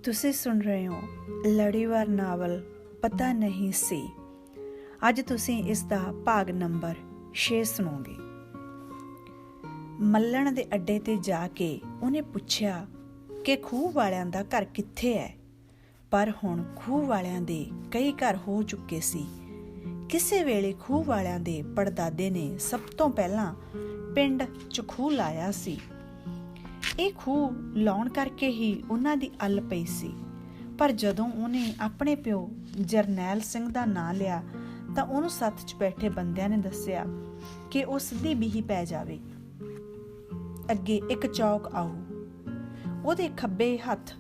ਤੁਸੀਂ ਸੁਣ ਰਹੇ ਹੋ ਲੜੀਵਾਰ ਨਾਵਲ ਪਤਾ ਨਹੀਂ ਸੀ। ਅੱਜ ਤੁਸੀਂ ਇਸ ਦਾ ਭਾਗ ਨੰਬਰ 6 ਸੁਣੋਗੇ। ਮੱਲਣ ਦੇ ਅੱਡੇ ਤੇ ਜਾ ਕੇ ਉਹਨੇ ਪੁੱਛਿਆ ਕਿ ਖੂਹ ਵਾਲਿਆਂ ਦਾ ਘਰ ਕਿੱਥੇ ਹੈ, ਪਰ ਹੁਣ ਖੂਹ ਵਾਲਿਆਂ ਦੇ ਕਈ ਘਰ ਹੋ ਚੁੱਕੇ ਸੀ। ਕਿਸੇ ਵੇਲੇ ਖੂਹ ਵਾਲਿਆਂ ਦੇ ਪੜਦਾਦੇ ਨੇ ਸਭ ਤੋਂ ਪਹਿਲਾਂ ਪਿੰਡ 'ਚ ਖੂਹ ਲਾਇਆ ਸੀ। ਇਹ ਖੂਹ ਲਾਉਣ ਕਰਕੇ ਹੀ ਉਹਨਾਂ ਦੀ ਅੱਲ ਪਈ ਸੀ, ਪਰ ਜਦੋਂ ਉਹਨੇ ਆਪਣੇ ਪਿਓ ਜਰਨੈਲ ਸਿੰਘ ਦਾ ਨਾਂ ਲਿਆ ਤਾਂ ਉਹਨੂੰ ਸੱਥ 'ਚ ਬੈਠੇ ਬੰਦਿਆਂ ਨੇ ਦੱਸਿਆ ਕਿ ਉਹ ਸਿੱਧੀ ਬੀਹੀ ਪੈ ਜਾਵੇ, ਅੱਗੇ ਇੱਕ ਚੌਕ ਆਊ, ਉਹਦੇ ਖੱਬੇ ਹੱਥ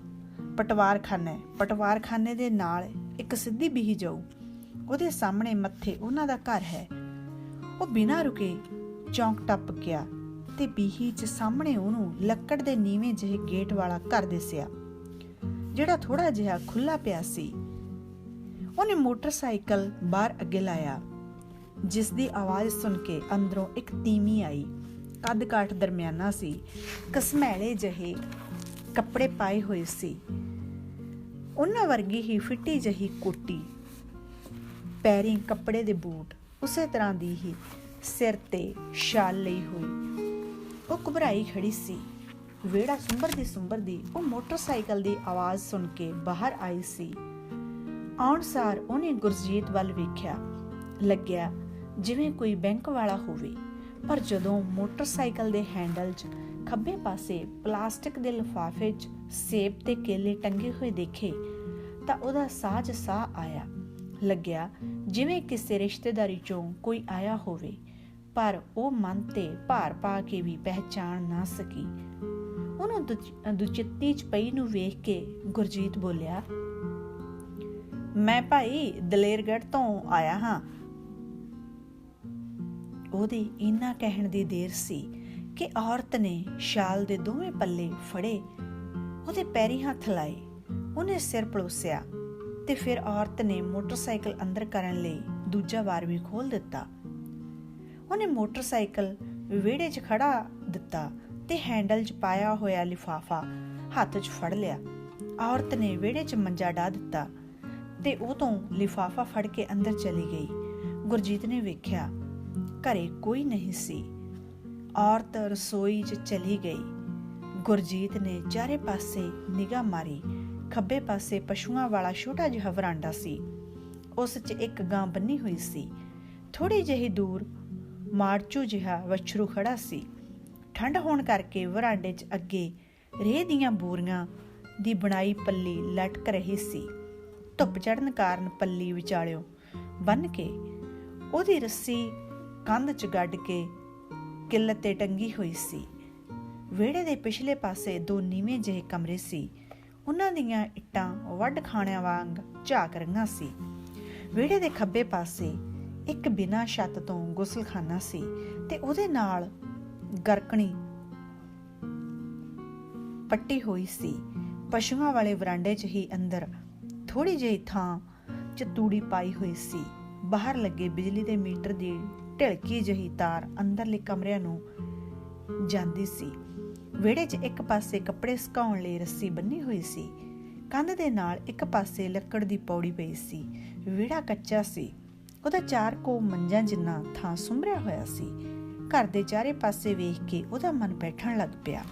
ਪਟਵਾਰਖਾਨਾ ਹੈ, ਪਟਵਾਰਖਾਨੇ ਦੇ ਨਾਲ ਇੱਕ ਸਿੱਧੀ ਬੀਹੀ ਜਾਊ, ਉਹਦੇ ਸਾਹਮਣੇ ਮੱਥੇ ਉਹਨਾਂ ਦਾ ਘਰ ਹੈ। ਉਹ ਬਿਨਾਂ ਰੁਕੇ ਚੌਂਕ ਟੱਪ ਗਿਆ ਤੇ ਬੀਹੀ 'ਚ ਸਾਹਮਣੇ ਉਹਨੂੰ ਲੱਕੜ ਦੇ ਨੀਵੇਂ ਜਿਹੇ ਗੇਟ ਵਾਲਾ ਘਰ ਦਿਸਿਆ, ਜਿਹੜਾ ਥੋੜਾ ਜਿਹਾ ਖੁੱਲਾ ਪਿਆ ਸੀ। ਉਹਨੇ ਮੋਟਰਸਾਈਕਲ ਬਾਹਰ ਅੱਗੇ ਲਾਇਆ, ਜਿਸ ਦੀ ਆਵਾਜ਼ ਸੁਣ ਕੇ ਅੰਦਰੋਂ ਇੱਕ ਤੀਵੀਂ ਆਈ। ਕੱਦ ਕਾਠ ਦਰਮਿਆਨਾ ਸੀ, ਘਸਮੈਲੇ ਜਿਹੇ ਕੱਪੜੇ ਪਾਏ ਹੋਏ ਸੀ, ਉਹਨਾਂ ਵਰਗੀ ਹੀ ਫਿੱਟੀ ਜਿਹੀ ਕੋਟੀ, ਪੈਰੀਂ ਕੱਪੜੇ ਦੇ ਬੂਟ, ਉਸੇ ਤਰ੍ਹਾਂ ਦੀ ਹੀ ਸਿਰ ਤੇ ਸ਼ਾਲ ਲਈ ਹੋਈ। ਉਹ ਘਬਰਾਈ ਖੜੀ ਸੀ। ਵਿਹੜਾ ਸੁੰਬਰਦੀ ਉਹ ਮੋਟਰਸਾਈਕਲ ਦੀ ਆਵਾਜ਼ ਸੁਣ ਕੇ ਬਾਹਰ ਆਈ ਸੀ। ਆਉਣ ਸਾਰ ਉਹਨੇ ਗੁਰਜੀਤ ਵੱਲ ਵੇਖਿਆ, ਲੱਗਿਆ ਜਿਵੇਂ ਕੋਈ ਬੈਂਕ ਵਾਲਾ ਹੋਵੇ, ਪਰ ਜਦੋਂ ਮੋਟਰਸਾਈਕਲ ਦੇ ਹੈਂਡਲ 'ਚ ਖੱਬੇ ਪਾਸੇ ਪਲਾਸਟਿਕ ਦੇ ਲਿਫਾਫੇ 'ਚ ਸੇਬ ਤੇ ਕੇਲੇ ਟੰਗੇ ਹੋਏ ਦੇਖੇ ਤਾਂ ਉਹਦਾ ਸਾਹ 'ਚ ਸਾਹ ਆਇਆ। ਲੱਗਿਆ ਜਿਵੇਂ ਕਿਸੇ ਰਿਸ਼ਤੇਦਾਰੀ 'ਚੋਂ ਕੋਈ ਆਇਆ ਹੋਵੇ, ਪਰ ਉਹ ਮਨ ਤੇ ਭਾਰ ਪਾ ਕੇ ਵੀ ਪਹਿਚਾਣ ਨਾ ਸਕੀ। ਉਹਨੂੰ ਦੁਚਿੱਤੀ 'ਚ ਪਈ ਨੂੰ ਵੇਖ ਕੇ ਗੁਰਜੀਤ ਬੋਲਿਆ, ਮੈਂ ਭਾਈ ਦਲੇਰਗੜ੍ਹ ਤੋਂ ਆਇਆ ਹਾਂ। ਉਹਦੇ ਇੰਨਾ ਕਹਿਣ ਦੀ ਦੇਰ ਸੀ ਕਿ ਔਰਤ ਨੇ ਸ਼ਾਲ ਦੇ ਦੋਵੇਂ ਪੱਲੇ ਫੜੇ, ਉਹਦੇ ਪੈਰੀਂ ਹੱਥ ਲਾਏ। ਉਹਨੇ ਸਿਰ ਪਲੋਸਿਆ ਤੇ ਫਿਰ ਔਰਤ ਨੇ ਮੋਟਰਸਾਈਕਲ ਅੰਦਰ ਕਰਨ ਲਈ ਦੂਜਾ ਵਾਰ ਵੀ ਖੋਲ ਦਿੱਤਾ। ਉਹਨੇ ਮੋਟਰਸਾਈਕਲ ਵਿਹੜੇ 'ਚ ਖੜਾ ਦਿੱਤਾ ਤੇ ਹੈਂਡਲ 'ਚ ਪਾਇਆ ਹੋਇਆ ਲਿਫਾਫਾ ਹੱਥ 'ਚ ਫੜ ਲਿਆ। ਔਰਤ ਨੇ ਵਿਹੜੇ 'ਚ ਮੰਜਾ ਢਾ ਦਿੱਤਾ ਤੇ ਉਹ ਤੋਂ ਲਿਫਾਫਾ ਫੜ ਕੇ ਅੰਦਰ ਚਲੀ ਗਈ। ਗੁਰਜੀਤ ਨੇ ਵੇਖਿਆ ਘਰੇ ਕੋਈ ਨਹੀਂ ਸੀ। ਔਰਤ ਰਸੋਈ 'ਚ ਚਲੀ ਗਈ। ਗੁਰਜੀਤ ਨੇ ਚਾਰੇ ਪਾਸੇ ਨਿਗਾਹ ਮਾਰੀ। ਖੱਬੇ ਪਾਸੇ ਪਸ਼ੂਆਂ ਵਾਲਾ ਛੋਟਾ ਜਿਹਾ ਵਰਾਂਡਾ ਸੀ, ਉਸ 'ਚ ਇੱਕ ਗਾਂ ਬੰਨੀ ਹੋਈ ਸੀ। ਥੋੜੀ ਜਿਹੀ ਦੂਰ ਮਾੜਚੂ ਜਿਹਾ ਵੱਛਰੂ ਖੜਾ ਸੀ। ਠੰਡ ਹੋਣ ਕਰਕੇ ਵਰਾਂਡੇ 'ਚ ਅੱਗੇ ਰੇਹ ਦੀਆਂ ਬੋਰੀਆਂ ਦੀ ਬਣਾਈ ਪੱਲੀ ਲਟਕ ਰਹੀ ਸੀ। ਧੁੱਪ ਚੜ੍ਹਨ ਕਾਰਨ ਪੱਲੀ ਵਿਚਾਲਿਓਂ ਬੰਨ੍ਹ ਕੇ ਉਹਦੀ ਰੱਸੀ ਕੰਧ 'ਚ ਗੱਡ ਕੇ ਕਿੱਲ ਤੇ ਟੰਗੀ ਹੋਈ ਸੀ। ਵਿਹੜੇ ਦੇ ਪਿਛਲੇ ਪਾਸੇ ਦੋ ਨੀਵੇਂ ਜਿਹੇ ਕਮਰੇ ਸੀ, ਉਹਨਾਂ ਦੀਆਂ ਇੱਟਾਂ ਵੱਢ ਖਾਣਿਆਂ ਵਾਂਗ ਝਾਕ ਰਹੀਆਂ ਸੀ। ਵਿਹੜੇ ਦੇ ਖੱਬੇ ਪਾਸੇ ਇੱਕ ਬਿਨਾਂ ਛੱਤ ਤੋਂ ਗੁਸਲਖਾਨਾ ਸੀ ਤੇ ਉਹਦੇ ਨਾਲ ਗਰਕਣੀ ਪੱਟੀ ਹੋਈ ਸੀ। ਪਸ਼ੂਆਂ ਵਾਲੇ ਵਰਾਂਡੇ 'ਚ ਹੀ ਅੰਦਰ ਥੋੜੀ ਜਿਹੀ ਥਾਂ 'ਚ ਤੂੜੀ ਪਾਈ ਹੋਈ ਸੀ। ਬਾਹਰ ਲੱਗੇ ਬਿਜਲੀ ਦੇ ਮੀਟਰ ਦੀ ਢਿਲਕੀ ਜਿਹੀ ਤਾਰ ਅੰਦਰਲੇ ਕਮਰਿਆਂ ਨੂੰ ਜਾਂਦੀ ਸੀ। ਵਿਹੜੇ 'ਚ ਇੱਕ ਪਾਸੇ ਕੱਪੜੇ ਸੁਕਾਉਣ ਲਈ ਰੱਸੀ ਬੰਨੀ ਹੋਈ ਸੀ। ਕੰਧ ਦੇ ਨਾਲ ਇੱਕ ਪਾਸੇ ਲੱਕੜ ਦੀ ਪੌੜੀ ਪਈ ਸੀ। ਵਿਹੜਾ ਕੱਚਾ ਸੀ, ਉਹਦਾ 4 ਕੋ ਮੰਜਾਂ ਜਿੰਨਾ ਥਾਂ ਸੁੰਭਰਿਆ ਹੋਇਆ ਸੀ। ਘਰ ਦੇ ਚਾਰੇ ਪਾਸੇ ਵੇਖ ਕੇ ਉਹਦਾ ਮਨ ਬੈਠਣ ਲੱਗ ਪਿਆ।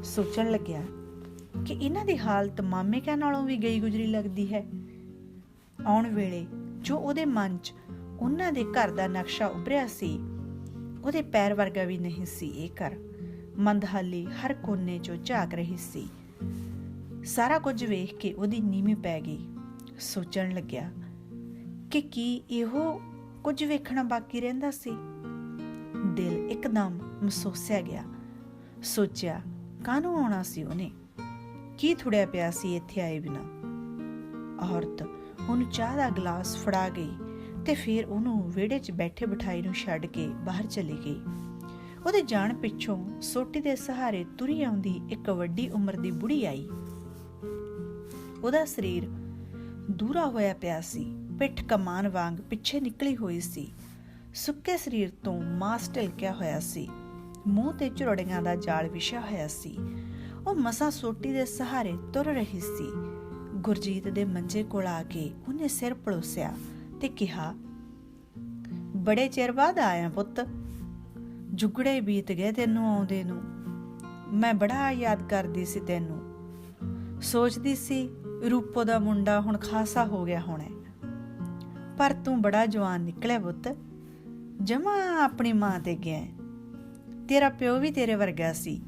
ਸੋਚਣ ਲੱਗਿਆ ਕਿ ਇਹਨਾਂ ਦੀ ਹਾਲਤ ਮਾਮੇ ਕਹਿ ਨਾਲੋਂ ਵੀ ਗਈ ਗੁਜਰੀ ਲੱਗਦੀ ਹੈ। ਆਉਣ ਵੇਲੇ ਜੋ ਉਹਦੇ ਮਨ 'ਚ ਉਹਨਾਂ ਦੇ ਘਰ ਦਾ ਨਕਸ਼ਾ ਉਭਰਿਆ ਸੀ, ਉਹਦੇ ਪੈਰ ਵਰਗਾ ਵੀ ਨਹੀਂ ਸੀ ਇਹ ਘਰ। ਮੰਦਹਾਲੀ ਹਰ ਕੋਨੇ 'ਚੋਂ ਝਾਕ ਰਹੀ ਸੀ। ਸਾਰਾ ਕੁਝ ਵੇਖ ਕੇ ਉਹਦੀ ਨੀਵੀਂ ਪੈ ਗਈ। ਸੋਚਣ ਲੱਗਿਆ ਕਿ ਕੀ ਇਹੋ ਕੁਝ ਵੇਖਣਾ ਬਾਕੀ ਰਹਿੰਦਾ ਸੀ। ਦਿਲ ਇੱਕਦਮ ਮਹਿਸੂਸਿਆ ਗਿਆ। ਸੋਚਿਆ ਕਾਹਨੂੰ ਆਉਣਾ ਸੀ ਉਹਨੇ, ਕੀ ਥੁੜਿਆ ਪਿਆ ਸੀ ਇੱਥੇ ਆਏ ਬਿਨਾਂ। ਔਰਤ ਉਹਨੂੰ ਚਾਹ ਦਾ ਗਲਾਸ ਫੜਾ ਗਈ ਤੇ ਫਿਰ ਉਹਨੂੰ ਵਿਹੜੇ 'ਚ ਬੈਠੇ ਬਿਠਾਈ ਨੂੰ ਛੱਡ ਕੇ ਬਾਹਰ ਚਲੀ ਗਈ। ਉਹਦੇ ਜਾਣ ਪਿੱਛੋਂ ਸੋਟੀ ਦੇ ਸਹਾਰੇ ਤੁਰੀ ਆਉਂਦੀ ਇੱਕ ਵੱਡੀ ਉਮਰ ਦੀ ਬੁੜੀ ਆਈ। ਉਹਦਾ ਸਰੀਰ ਦੂਰਾ ਹੋਇਆ ਪਿਆ ਸੀ, ਪਿੱਠ ਕਮਾਨ ਵਾਂਗ ਪਿੱਛੇ ਨਿਕਲੀ ਹੋਈ ਸੀ। ਸੁੱਕੇ ਸਰੀਰ ਤੋਂ ਮਾਸ ਢਿਲਕਿਆ ਹੋਇਆ ਸੀ। ਮੂੰਹ ਤੇ ਝੁਰੜੀਆਂ ਦਾ ਜਾਲ ਵਿਛਿਆ ਹੋਇਆ ਸੀ। ਉਹ ਮਸਾਂ ਸੋਟੀ ਦੇ ਸਹਾਰੇ ਤੁਰ ਰਹੀ ਸੀ। ਗੁਰਜੀਤ ਦੇ ਮੰਜੇ ਕੋਲ ਆ ਕੇ ਉਹਨੇ ਸਿਰ ਪਲੋਸਿਆ ਤੇ ਕਿਹਾ, ਬੜੇ ਚਿਰ ਬਾਅਦ ਆਇਆ ਪੁੱਤ, ਜੁਗੜੇ ਬੀਤ ਗਏ ਤੈਨੂੰ ਆਉਂਦੇ ਨੂੰ। ਮੈਂ ਬੜਾ ਯਾਦ ਕਰਦੀ ਸੀ ਤੈਨੂੰ, ਸੋਚਦੀ ਸੀ ਰੂਪੋ ਦਾ ਮੁੰਡਾ ਹੁਣ ਖਾਸਾ ਹੋ ਗਿਆ ਹੋਣਾ, ਪਰ ਤੂੰ ਬੜਾ ਜਵਾਨ ਨਿਕਲਿਆ ਪੁੱਤ, ਜਮਾ ਆਪਣੀ ਮਾਂ ਤੇ ਗਿਆ। ਤੇਰਾ ਪਿਓ ਵੀ ਤੇਰੇ ਵਰਗਾ ਸੀ।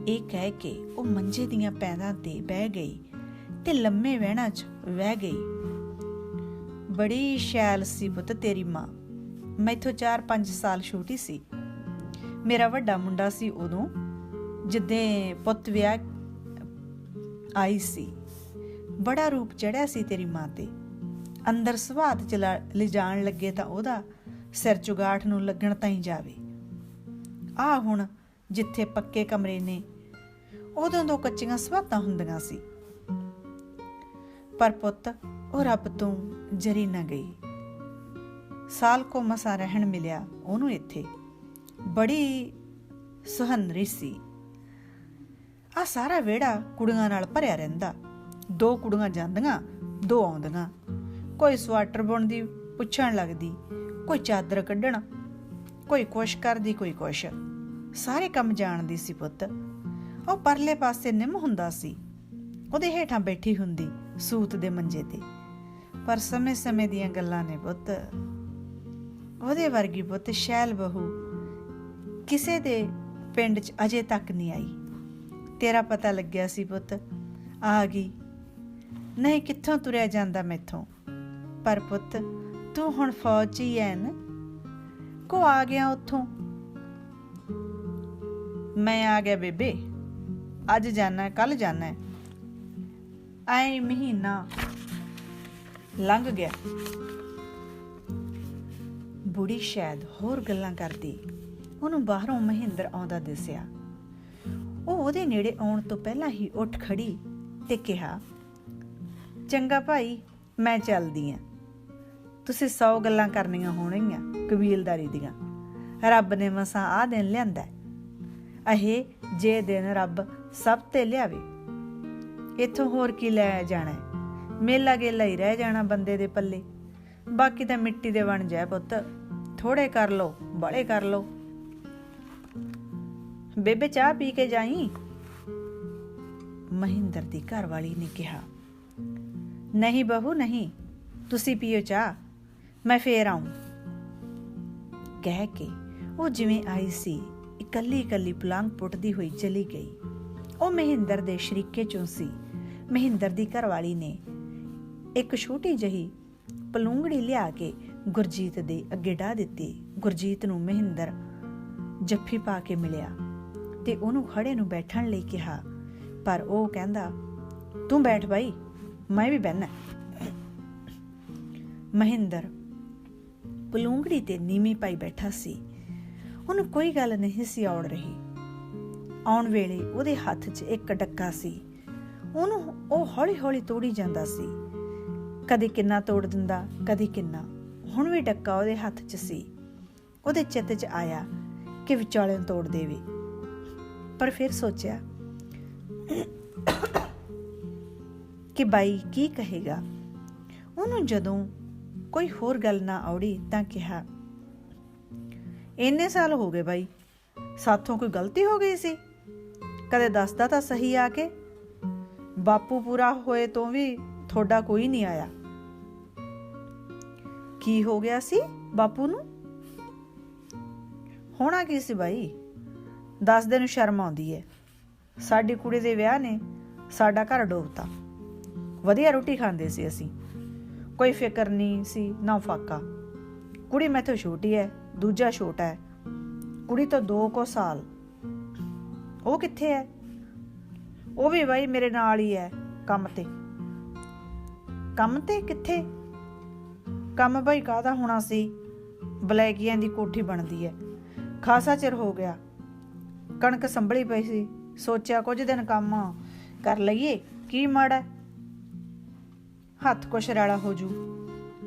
ਇਹ ਕਹਿ ਕੇ ਉਹ ਮੰਜੇ ਦੀਆਂ ਪੈਰਾਂ ਤੇ ਬਹਿ ਗਈ ਤੇ ਲੰਮੇ ਵਹਿਣਾ 'ਚ ਵਹਿ ਗਈ। ਬੜੀ ਸ਼ੈਲ ਸੀ ਪੁੱਤ ਤੇਰੀ ਮਾਂ, ਮੈਥੋਂ 4-5 ਸਾਲ ਛੋਟੀ ਸੀ। ਮੇਰਾ ਵੱਡਾ ਮੁੰਡਾ ਸੀ ਉਦੋਂ ਜਿੱਦੇ ਪੁੱਤ ਵਿਆਹ ਆਈ ਸੀ। ਬੜਾ ਰੂਪ ਚੜਿਆ ਸੀ ਤੇਰੀ ਮਾਂ ਤੇ। ਅੰਦਰ ਸਵਾਤ ਚ ਲਿਜਾਣ ਲੱਗੇ ਤਾਂ ਉਹਦਾ ਸਿਰ ਚੁਗਾਠ ਨੂੰ ਲੱਗਣ ਤਾਈਂ ਜਾਵੇ। ਆ ਹੁਣ ਜਿੱਥੇ ਪੱਕੇ ਕਮਰੇ ਨੇ, ਉਦੋਂ ਤੋਂ ਕੱਚੀਆਂ ਸਵਾਤਾਂ ਹੁੰਦੀਆਂ ਸੀ। ਪਰ ਪੁੱਤ ਉਹ ਰੱਬ ਤੋਂ ਜਰੀ ਨਾ ਗਈ। ਸਾਲ ਕੋ ਮਸਾ ਰਹਿਣ ਮਿਲਿਆ ਉਹਨੂੰ ਇੱਥੇ। ਬੜੀ ਸੁਹੰਦਰੀ ਸੀ। ਆ ਸਾਰਾ ਵਿਹੜਾ ਕੁੜੀਆਂ ਨਾਲ ਭਰਿਆ ਰਹਿੰਦਾ। 2 ਕੁੜੀਆਂ ਜਾਂਦੀਆਂ, 2 ਆਉਂਦੀਆਂ। ਕੋਈ ਸਵਾਟਰ ਬੁਣਦੀ ਪੁੱਛਣ ਲੱਗਦੀ, ਕੋਈ ਚਾਦਰ ਕੱਢਣ, ਕੋਈ ਕੁਛ ਕਰਦੀ, ਕੋਈ ਕੁਛ। ਸਾਰੇ ਕੰਮ ਜਾਣਦੀ ਸੀ ਪੁੱਤ। ਉਹ ਪਰਲੇ ਪਾਸੇ ਨਿੰਮ ਹੁੰਦਾ ਸੀ, ਉਹਦੇ ਹੇਠਾਂ ਬੈਠੀ ਹੁੰਦੀ ਸੂਤ ਦੇ ਮੰਜੇ ਤੇ। ਪਰ ਸਮੇਂ ਦੀਆਂ ਗੱਲਾਂ ਨੇ ਪੁੱਤ। ਉਹਦੇ ਵਰਗੀ ਪੁੱਤ ਸ਼ੈਲ ਬਹੂ ਕਿਸੇ ਦੇ ਪਿੰਡ 'ਚ ਅਜੇ ਤੱਕ ਨਹੀਂ ਆਈ। ਤੇਰਾ ਪਤਾ ਲੱਗਿਆ ਸੀ ਪੁੱਤ, ਆ ਗਈ। ਨਹੀਂ ਕਿੱਥੋਂ ਤੁਰਿਆ ਜਾਂਦਾ ਮੈਥੋਂ। ਪਰ ਪੁੱਤ ਤੂੰ ਹੁਣ ਫੌਜ 'ਚ ਹੀ ਐ ਨਾ, ਕੋ ਆ ਗਿਆ ਉੱਥੋਂ। ਮੈਂ ਆ ਗਿਆ ਬੇਬੇ, ਅੱਜ ਜਾਣਾ ਕੱਲ ਜਾਣਾ। ਐ ਮਹੀਨਾ ਲੰਘ ਗਿਆ। ਬੁੜੀ ਸ਼ਾਇਦ ਹੋਰ ਗੱਲਾਂ ਕਰਦੀ। ਉਹਨੂੰ ਬਾਹਰੋਂ ਮਹਿੰਦਰ ਆਉਂਦਾ ਦਿਸਿਆ। ਉਹ ਉਹਦੇ ਨੇੜੇ ਆਉਣ ਤੋਂ ਪਹਿਲਾਂ ਹੀ ਉੱਠ ਖੜੀ ਤੇ ਕਿਹਾ, ਚੰਗਾ ਭਾਈ, ਮੈਂ ਚੱਲਦੀ ਆਂ। ਤੁਸੀਂ 100 ਗੱਲਾਂ ਕਰਨੀਆਂ ਹੋਣਗੀਆਂ ਕਬੀਲਦਾਰੀ ਦੀਆਂ। ਰੱਬ ਨੇ ਮਸਾਂ ਆਹ ਦਿਨ ਲਿਆਂਦਾ। ਇਹ ਜੇ ਦਿਨ ਰੱਬ ਸਭ ਤੇ ਲਿਆਵੇ, ਇੱਥੋਂ ਹੋਰ ਕੀ ਲੈ ਜਾਣਾ। ਮੇਲਾ ਗੇਲਾ ਹੀ ਰਹਿ ਜਾਣਾ ਬੰਦੇ ਦੇ ਪੱਲੇ। ਬਾਕੀ ਤਾਂ ਮਿੱਟੀ ਦੇ ਬਣ ਜਾਏ ਪੁੱਤ। ਥੋੜੇ ਕਰ ਲਓ, ਬਾਲੇ ਕਰ ਲਓ। ਬੇਬੇ ਚਾਹ ਪੀ ਕੇ ਜਾਈ, ਮਹਿੰਦਰ ਦੀ ਘਰ ਵਾਲੀ ਨੇ ਕਿਹਾ। ਨਹੀਂ ਬਹੂ ਨਹੀਂ, ਤੁਸੀਂ ਪੀਓ ਚਾਹ, ਮੈਂ ਫੇਰ ਆਊਂ। ਕਹਿ ਕੇ ਉਹ ਜਿਵੇਂ ਆਈ ਸੀ ਇਕੱਲੀ ਪਲੰਘ ਪੁੱਟਦੀ ਹੋਈ ਚਲੀ ਗਈ। ਉਹ ਮਹਿੰਦਰ ਦੇ ਸ਼ਰੀਕੇ ਚੋਂ ਸੀ। ਮਹਿੰਦਰ ਦੀ ਘਰਵਾਲੀ ਨੇ ਇੱਕ ਛੋਟੀ ਜਿਹੀ ਪਲੂੰਗੜੀ ਲਿਆ ਕੇ ਗੁਰਜੀਤ ਦੇ ਅੱਗੇ ਢਾ ਦਿੱਤੀ। ਗੁਰਜੀਤ ਨੂੰ ਮਹਿੰਦਰ ਜੱਫੀ ਪਾ ਕੇ ਮਿਲਿਆ ਤੇ ਉਹਨੂੰ ਖੜੇ ਨੂੰ ਬੈਠਣ ਲਈ ਕਿਹਾ। ਪਰ ਉਹ ਕਹਿੰਦਾ, ਤੂੰ ਬੈਠ ਬਾਈ, ਮੈਂ ਵੀ ਬਹਿਣਾ। ਮਹਿੰਦਰ ਪਲੂੰਗੜੀ ਤੇ ਨੀਵੀਂ ਪਾਈ ਬੈਠਾ ਸੀ। ਉਹਨੂੰ ਕੋਈ ਗੱਲ ਨਹੀਂ ਸੀ ਔੜ ਰਹੀ। ਆਉਣ ਵੇਲੇ ਉਹਦੇ ਹੱਥ 'ਚ ਇੱਕ ਡੱਕਾ ਸੀ। ਉਹਨੂੰ ਉਹ ਹੌਲੀ ਤੋੜੀ ਜਾਂਦਾ ਸੀ। ਕਦੇ ਕਿੰਨਾ ਤੋੜ ਦਿੰਦਾ, ਕਦੇ ਕਿੰਨਾ। ਹੁਣ ਵੀ ਡੱਕਾ ਉਹਦੇ ਹੱਥ 'ਚ ਸੀ। ਉਹਦੇ ਚਿੱਤ 'ਚ ਆਇਆ ਕਿ ਵਿਚਾਲੇ ਨੂੰ ਤੋੜ ਦੇਵੇ। ਪਰ ਫਿਰ ਸੋਚਿਆ ਕਿ ਬਾਈ ਕੀ ਕਹੇਗਾ। ਉਹਨੂੰ ਜਦੋਂ ਕੋਈ ਹੋਰ ਗੱਲ ਨਾ ਔੜੀ ਤਾਂ ਕਿਹਾ, ਇੰਨੇ ਸਾਲ ਹੋ ਗਏ ਬਾਈ, ਸਾਥੋਂ ਕੋਈ ਗਲਤੀ ਹੋ ਗਈ ਸੀ? ਕਦੇ ਦੱਸਦਾ ਤਾਂ ਸਹੀ ਆ ਕੇ। ਬਾਪੂ ਪੂਰਾ ਹੋਏ ਤੋਂ ਵੀ ਤੁਹਾਡਾ ਕੋਈ ਨਹੀਂ ਆਇਆ। ਕੀ ਹੋ ਗਿਆ ਸੀ ਬਾਪੂ ਨੂੰ? ਹੋਣਾ ਕੀ ਸੀ ਬਾਈ, ਦੱਸਦੇ ਨੂੰ ਸ਼ਰਮ ਆਉਂਦੀ ਹੈ। ਸਾਡੀ ਕੁੜੀ ਦੇ ਵਿਆਹ ਨੇ ਸਾਡਾ ਘਰ ਡੋਬਤਾ। ਵਧੀਆ ਰੋਟੀ ਖਾਂਦੇ ਸੀ ਅਸੀਂ, ਕੋਈ ਫਿਕਰ ਨਹੀਂ ਸੀ ਨਾ ਫਾਕਾ। ਕੁੜੀ ਮੈਥੋਂ ਛੋਟੀ ਹੈ, ਦੂਜਾ ਛੋਟਾ ਹੈ, ਕੁੜੀ ਤੋਂ 2 ਕੁ ਸਾਲ। ਉਹ ਕਿੱਥੇ ਹੈ? ਉਹ ਵੀ ਬਾਈ ਮੇਰੇ ਨਾਲ ਹੀ ਹੈ ਕੰਮ ਤੇ। ਕੰਮ ਤੇ ਕਿੱਥੇ? ਕੰਮ ਬਾਈ ਕਾਹਦਾ ਹੋਣਾ ਸੀ, ਬਲੈਕੀਆਂ ਦੀ ਕੋਠੀ ਬਣਦੀ ਹੈ। ਖਾਸਾ ਚਿਰ ਹੋ ਗਿਆ, ਕਣਕ ਸੰਭਲੀ ਪਈ ਸੀ। ਸੋਚਿਆ ਕੁਝ ਦਿਨ ਕੰਮ ਕਰ ਲਈਏ, ਕੀ ਮਾੜਾ, ਹੱਥ ਕੁਛ ਰੈਲਾ ਹੋ ਜੂ।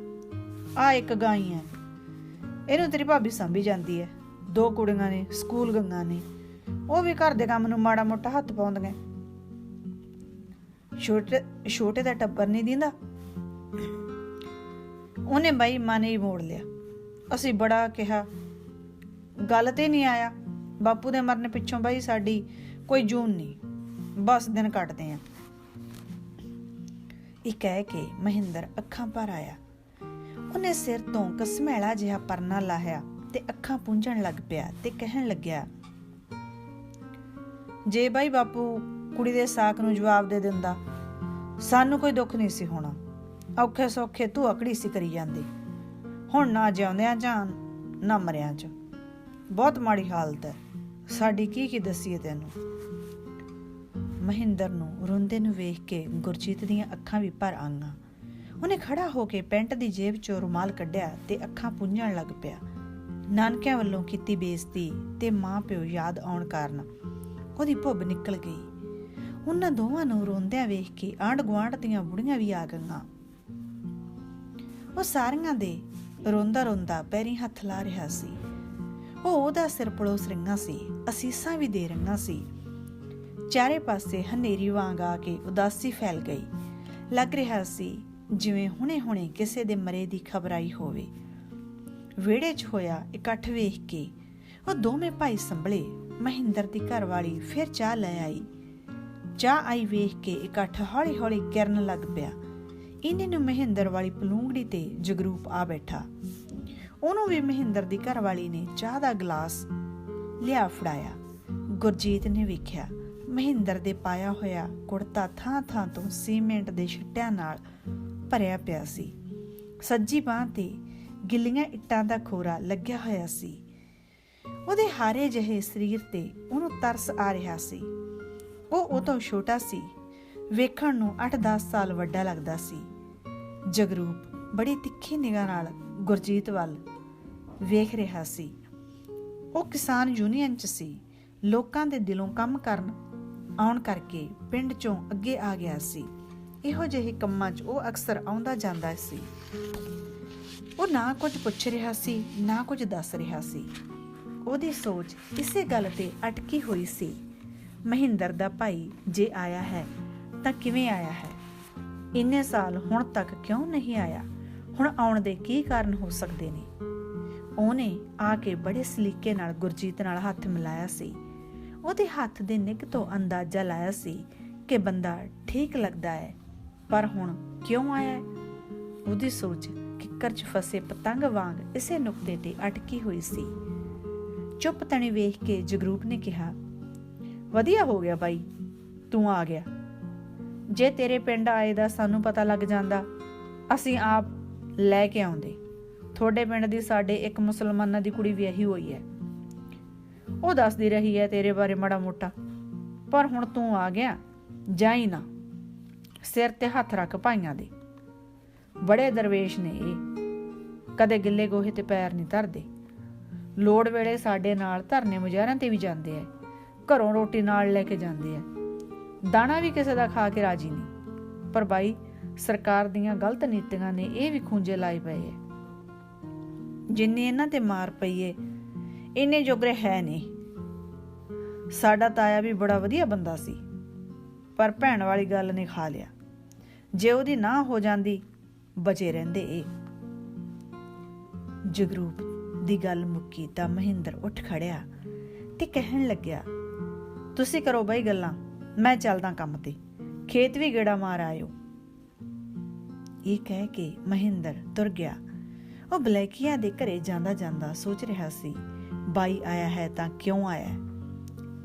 ਆ ਇੱਕ ਗਾਈ ਹੈ, ਇਹਨੂੰ ਤੇਰੀ ਭਾਬੀ ਸਾਂਭੀ ਜਾਂਦੀ ਹੈ। 2 ਕੁੜੀਆਂ ਨੇ, ਸਕੂਲ ਗਈਆਂ ਨੇ, ਉਹ ਵੀ ਘਰ ਦੇ ਕੰਮ ਨੂੰ ਮਾੜਾ ਮੋਟਾ ਹੱਥ ਪਾਉਂਦੀਆਂ। ਛੋਟੇ ਦਾ ਟੱਬਰ ਨਹੀਂ ਦਿੰਦਾ। ਉਹਨੇ ਬਾਈ ਮਨ ਹੀ ਮੋੜ ਲਿਆ। ਅਸੀਂ ਬੜਾ ਕਿਹਾ, ਗੱਲ ਤੇ ਨਹੀਂ ਆਇਆ। ਬਾਪੂ ਦੇ ਮਰਨ ਪਿੱਛੋਂ ਬਾਈ ਸਾਡੀ ਕੋਈ ਜੂਨ ਨਹੀਂ, ਬਸ ਦਿਨ ਕੱਟਦੇ ਆ। ਇਹ ਕਹਿ ਕੇ ਮਹਿੰਦਰ ਅੱਖਾਂ ਭਰ ਆਇਆ। ਉਹਨੇ ਸਿਰ ਤੋਂ ਕਸਮੈਲਾ ਜਿਹਾ ਪਰਨਾ ਲਾਹਿਆ ਤੇ ਅੱਖਾਂ ਪੂੰਝਣ ਲੱਗ ਪਿਆ ਤੇ ਕਹਿਣ ਲੱਗਿਆ, ਜੇ ਬਾਈ ਬਾਪੂ ਕੁੜੀ ਦੇ ਸਾਕ ਨੂੰ ਜਵਾਬ ਦੇ ਦਿੰਦਾ, ਸਾਨੂੰ ਕੋਈ ਦੁੱਖ ਨਹੀਂ ਸੀ ਹੋਣਾ। ਔਖੇ ਸੌਖੇ ਤੂੰ ਅਕੜੀ ਸੀ ਕਰੀ ਜਾਂਦੀ। ਹੁਣ ਨਾ ਜਿਉਂਦਿਆਂ ਜਾਨ ਨਾ ਮਰਿਆਂ ਚ ਬਹੁਤ ਮਾੜੀ ਹਾਲਤ ਹੈ ਸਾਡੀ, ਕੀ ਦੱਸੀਏ ਤੈਨੂੰ। ਮਹਿੰਦਰ ਨੂੰ ਰੋਂਦੇ ਨੂੰ ਵੇਖ ਕੇ ਗੁਰਜੀਤ ਦੀਆਂ ਅੱਖਾਂ ਵੀ ਭਰ ਆਈਆਂ। ਉਹਨੇ ਖੜਾ ਹੋ ਕੇ ਪੈਂਟ ਦੀ ਜੇਬ ਚੋਂ ਰੁਮਾਲ ਕੱਢਿਆ ਤੇ ਅੱਖਾਂ ਪੂੰਝਣ ਲੱਗ ਪਿਆ। ਨਾਨਕਿਆਂ ਵੱਲੋਂ ਕੀਤੀ ਬੇਇੱਜ਼ਤੀ ਤੇ ਮਾਂ ਪਿਓ ਯਾਦ ਆਉਣ ਕਾਰਨ ਉਹਦੀ ਭੁੱਬ ਨਿਕਲ ਗਈ। ਉਹਨਾਂ ਦੋਵਾਂ ਨੂੰ ਰੋਂਦਿਆਂ ਵੇਖ ਕੇ ਆਂਢ ਗੁਆਂਢ ਦੀਆਂ ਬੁੜੀਆਂ ਵੀ ਆ ਗਈਆਂ। ਉਹ ਸਾਰੀਆਂ ਦੇ ਰੋਂਦਾ ਰੋਂਦਾ ਪੈਰੀਂ ਹੱਥ ਲਾ ਰਿਹਾ ਸੀ। ਉਹ ਉਹਦਾ ਸਿਰ ਪਲੋਸ ਰਹੀਆਂ ਸੀ, ਅਸੀਸਾਂ ਵੀ ਦੇ ਰਹੀਆਂ ਸੀ। ਚਾਰੇ ਪਾਸੇ ਹਨੇਰੀ ਵਾਂਗ ਆ ਕੇ ਉਦਾਸੀ ਫੈਲ ਗਈ। ਲੱਗ ਰਿਹਾ ਸੀ ਜਿਵੇਂ ਹੁਣੇ-ਹੁਣੇ ਕਿਸੇ ਦੇ ਮਰੇ ਦੀ ਖਬਰ ਆਈ ਹੋਵੇ। ਵਿਹੜੇ 'ਚ ਹੋਇਆ ਇਕੱਠ ਵੇਖ ਕੇ ਉਹ ਦੋਵੇਂ ਭਾਈ ਸੰਭਲੇ। ਮਹਿੰਦਰ ਦੀ ਘਰਵਾਲੀ ਫਿਰ ਚਾਹ ਲੈ ਆਈ। ਚਾਹ ਆਈ ਵੇਖ ਕੇ ਇਕੱਠ ਹੌਲੀ-ਹੌਲੀ ਗਿਰਨ ਲੱਗ ਪਿਆ। ਇੰਨੇ ਨੂੰ ਮਹਿੰਦਰ ਵਾਲੀ ਪਲੂੰਗੜੀ ਤੇ ਜਗਰੂਪ ਆ ਬੈਠਾ। ਉਹਨੂੰ ਵੀ ਮਹਿੰਦਰ ਦੀ ਘਰਵਾਲੀ ਨੇ ਚਾਹ ਦਾ ਗਲਾਸ ਲਿਆ ਫੜਾਇਆ। ਗੁਰਜੀਤ ਨੇ ਵੇਖਿਆ ਮਹਿੰਦਰ ਦੇ ਪਾਇਆ ਹੋਇਆ ਕੁੜਤਾ ਥਾਂ-ਥਾਂ ਤੋਂ ਸੀਮੈਂਟ ਦੇ ਛਿੱਟਿਆਂ ਨਾਲ ਭਰਿਆ ਪਿਆ ਸੀ। ਸੱਜੀ ਬਾਂਹ ਤੇ ਗਿੱਲੀਆਂ ਇੱਟਾਂ ਦਾ ਖੋਰਾ ਲੱਗਿਆ ਹੋਇਆ ਸੀ। ਉਹਦੇ ਹਾਰੇ ਜਿਹੇ ਸਰੀਰ ਤੇ ਉਹਨੂੰ ਤਰਸ ਆ ਰਿਹਾ ਸੀ। ਉਹ ਤੋਂ ਛੋਟਾ ਸੀ, ਵੇਖਣ ਨੂੰ 8-10 ਸਾਲ ਵੱਡਾ ਲੱਗਦਾ ਸੀ। ਜਗਰੂਪ ਬੜੀ ਤਿੱਖੀ ਨਿਗਾਹ ਨਾਲ ਗੁਰਜੀਤ ਵੱਲ ਵੇਖ ਰਿਹਾ ਸੀ। ਉਹ ਕਿਸਾਨ ਯੂਨੀਅਨ 'ਚ ਸੀ। ਲੋਕਾਂ ਦੇ ਦਿਲੋਂ ਕੰਮ ਕਰਨ ਆਉਣ ਕਰਕੇ ਪਿੰਡ 'ਚੋਂ ਅੱਗੇ ਆ ਗਿਆ ਸੀ। ਇਹੋ ਜਿਹੇ ਕੰਮਾਂ 'ਚ ਉਹ ਅਕਸਰ ਆਉਂਦਾ ਜਾਂਦਾ ਸੀ। ਉਹ ਨਾ ਕੁਝ ਪੁੱਛ ਰਿਹਾ ਸੀ, ਨਾ ਕੁਝ ਦੱਸ ਰਿਹਾ ਸੀ। ਉਹਦੀ ਸੋਚ ਇਸੇ ਗੱਲ ਤੇ ਅਟਕੀ ਹੋਈ ਸੀ, ਮਹਿੰਦਰ ਦਾ ਭਾਈ ਜੇ ਆਇਆ ਹੈ ਤਾਂ ਕਿਵੇਂ ਆਇਆ ਹੈ? ਇੰਨੇ ਸਾਲ ਹੁਣ ਤੱਕ ਕਿਉਂ ਨਹੀਂ ਆਇਆ? ਹੁਣ ਆਉਣ ਦੇ ਕੀ ਕਾਰਨ ਹੋ ਸਕਦੇ ਨੇ? ਉਹਨੇ ਆ ਕੇ ਬੜੇ ਸਲੀਕੇ ਨਾਲ ਗੁਰਜੀਤ ਨਾਲ ਹੱਥ ਮਿਲਾਇਆ ਸੀ। ਉਹਦੇ ਹੱਥ ਦੇ ਨਿੱਘ ਤੋਂ ਅੰਦਾਜ਼ਾ ਲਾਇਆ ਸੀ ਕਿ ਬੰਦਾ ਠੀਕ ਲੱਗਦਾ ਹੈ, ਪਰ ਹੁਣ ਕਿਉਂ ਆਇਆ ਹੈ? ਉਹਦੀ ਸੋਚ ਕਿੱਕਰ 'ਚ ਫਸੇ ਪਤੰਗ ਵਾਂਗ ਇਸੇ ਨੁਕਤੇ ਤੇ ਅਟਕੀ ਹੋਈ ਸੀ। ਚੁੱਪ ਤਣੀ ਵੇਖ ਕੇ ਜਗਰੂਪ ਨੇ ਕਿਹਾ, ਵਧੀਆ ਹੋ ਗਿਆ ਬਾਈ ਤੂੰ ਆ ਗਿਆ। ਜੇ ਤੇਰੇ ਪਿੰਡ ਆਏ ਦਾ ਸਾਨੂੰ ਪਤਾ ਲੱਗ ਜਾਂਦਾ, ਅਸੀਂ ਆਪ ਲੈ ਕੇ ਆਉਂਦੇ। ਤੁਹਾਡੇ ਪਿੰਡ ਦੀ ਸਾਡੇ ਇੱਕ ਮੁਸਲਮਾਨਾਂ ਦੀ ਕੁੜੀ ਵਿਆਹੀ ਹੋਈ ਹੈ, ਉਹ ਦੱਸਦੀ ਰਹੀ ਹੈ ਤੇਰੇ ਬਾਰੇ ਮਾੜਾ ਮੋਟਾ, ਪਰ ਹੁਣ ਤੂੰ ਆ ਗਿਆ, ਜਾਈ ਨਾ। ਸਿਰ ਤੇ ਹੱਥ ਰੱਖ ਭਾਈਆਂ ਦੇ, ਬੜੇ ਦਰਵੇਸ਼ ਨੇ ਇਹ, ਕਦੇ ਗਿੱਲੇ ਗੋਹੇ ਤੇ ਪੈਰ ਨਹੀਂ ਧਰਦੇ। ਲੋੜ ਵੇਲੇ ਸਾਡੇ ਨਾਲ ਧਰਨੇ ਮੁਜ਼ਾਹਰਿਆਂ ਤੇ ਵੀ ਜਾਂਦੇ ਐ, ਘਰੋਂ ਰੋਟੀ ਨਾਲ ਲੈ ਕੇ ਜਾਂਦੇ ਐ, ਦਾਣਾ ਵੀ ਕਿਸੇ ਦਾ ਖਾ ਕੇ ਰਾਜੀ ਨਹੀਂ। ਪਰ ਬਾਈ ਸਰਕਾਰ ਦੀਆਂ ਗਲਤ ਨੀਤੀਆਂ ਨੇ ਇਹ ਵੀ ਖੂੰਜੇ ਲਾਏ ਪਏ ਐ। ਜਿੰਨੇ ਇਹਨਾਂ ਤੇ ਮਾਰ ਪਈਏ ਇੰਨੇ ਜੋਗਰੇ ਹੈ ਨਹੀਂ। ਸਾਡਾ ਤਾਇਆ ਵੀ ਬੜਾ ਵਧੀਆ ਬੰਦਾ ਸੀ, ਪਰ ਭੈਣ ਵਾਲੀ ਗੱਲ ਨੇ ਖਾ ਲਿਆ। ਜੇ ਉਹਦੀ ਨਾ ਹੋ ਜਾਂਦੀ ਬਚੇ ਰਹਿੰਦੇ ਇਹ। ਜਗਰੂਪ ਦੀ ਗੱਲ ਮੁੱਕੀ ਤਾਂ ਮਹਿੰਦਰ ਉੱਠ ਖੜਿਆ ਤੇ ਕਹਿਣ ਲੱਗਿਆ, ਤੁਸੀਂ ਕਰੋ ਬਈ ਗੱਲਾਂ, ਮੈਂ ਚੱਲਦਾ ਕੰਮ ਤੇ, ਖੇਤ ਵੀ ਗੇੜਾ ਮਾਰ ਆਇਓ। ਇਹ ਕਹਿ ਕੇ ਮਹਿੰਦਰ ਤੁਰ ਗਿਆ। ਉਹ ਬਲੈਕੀਆਂ ਦੇ ਘਰੇ ਜਾਂਦਾ ਜਾਂਦਾ ਸੋਚ ਰਿਹਾ ਸੀ, ਬਾਈ ਆਇਆ ਹੈ ਤਾਂ ਕਿਉਂ ਆਇਆ?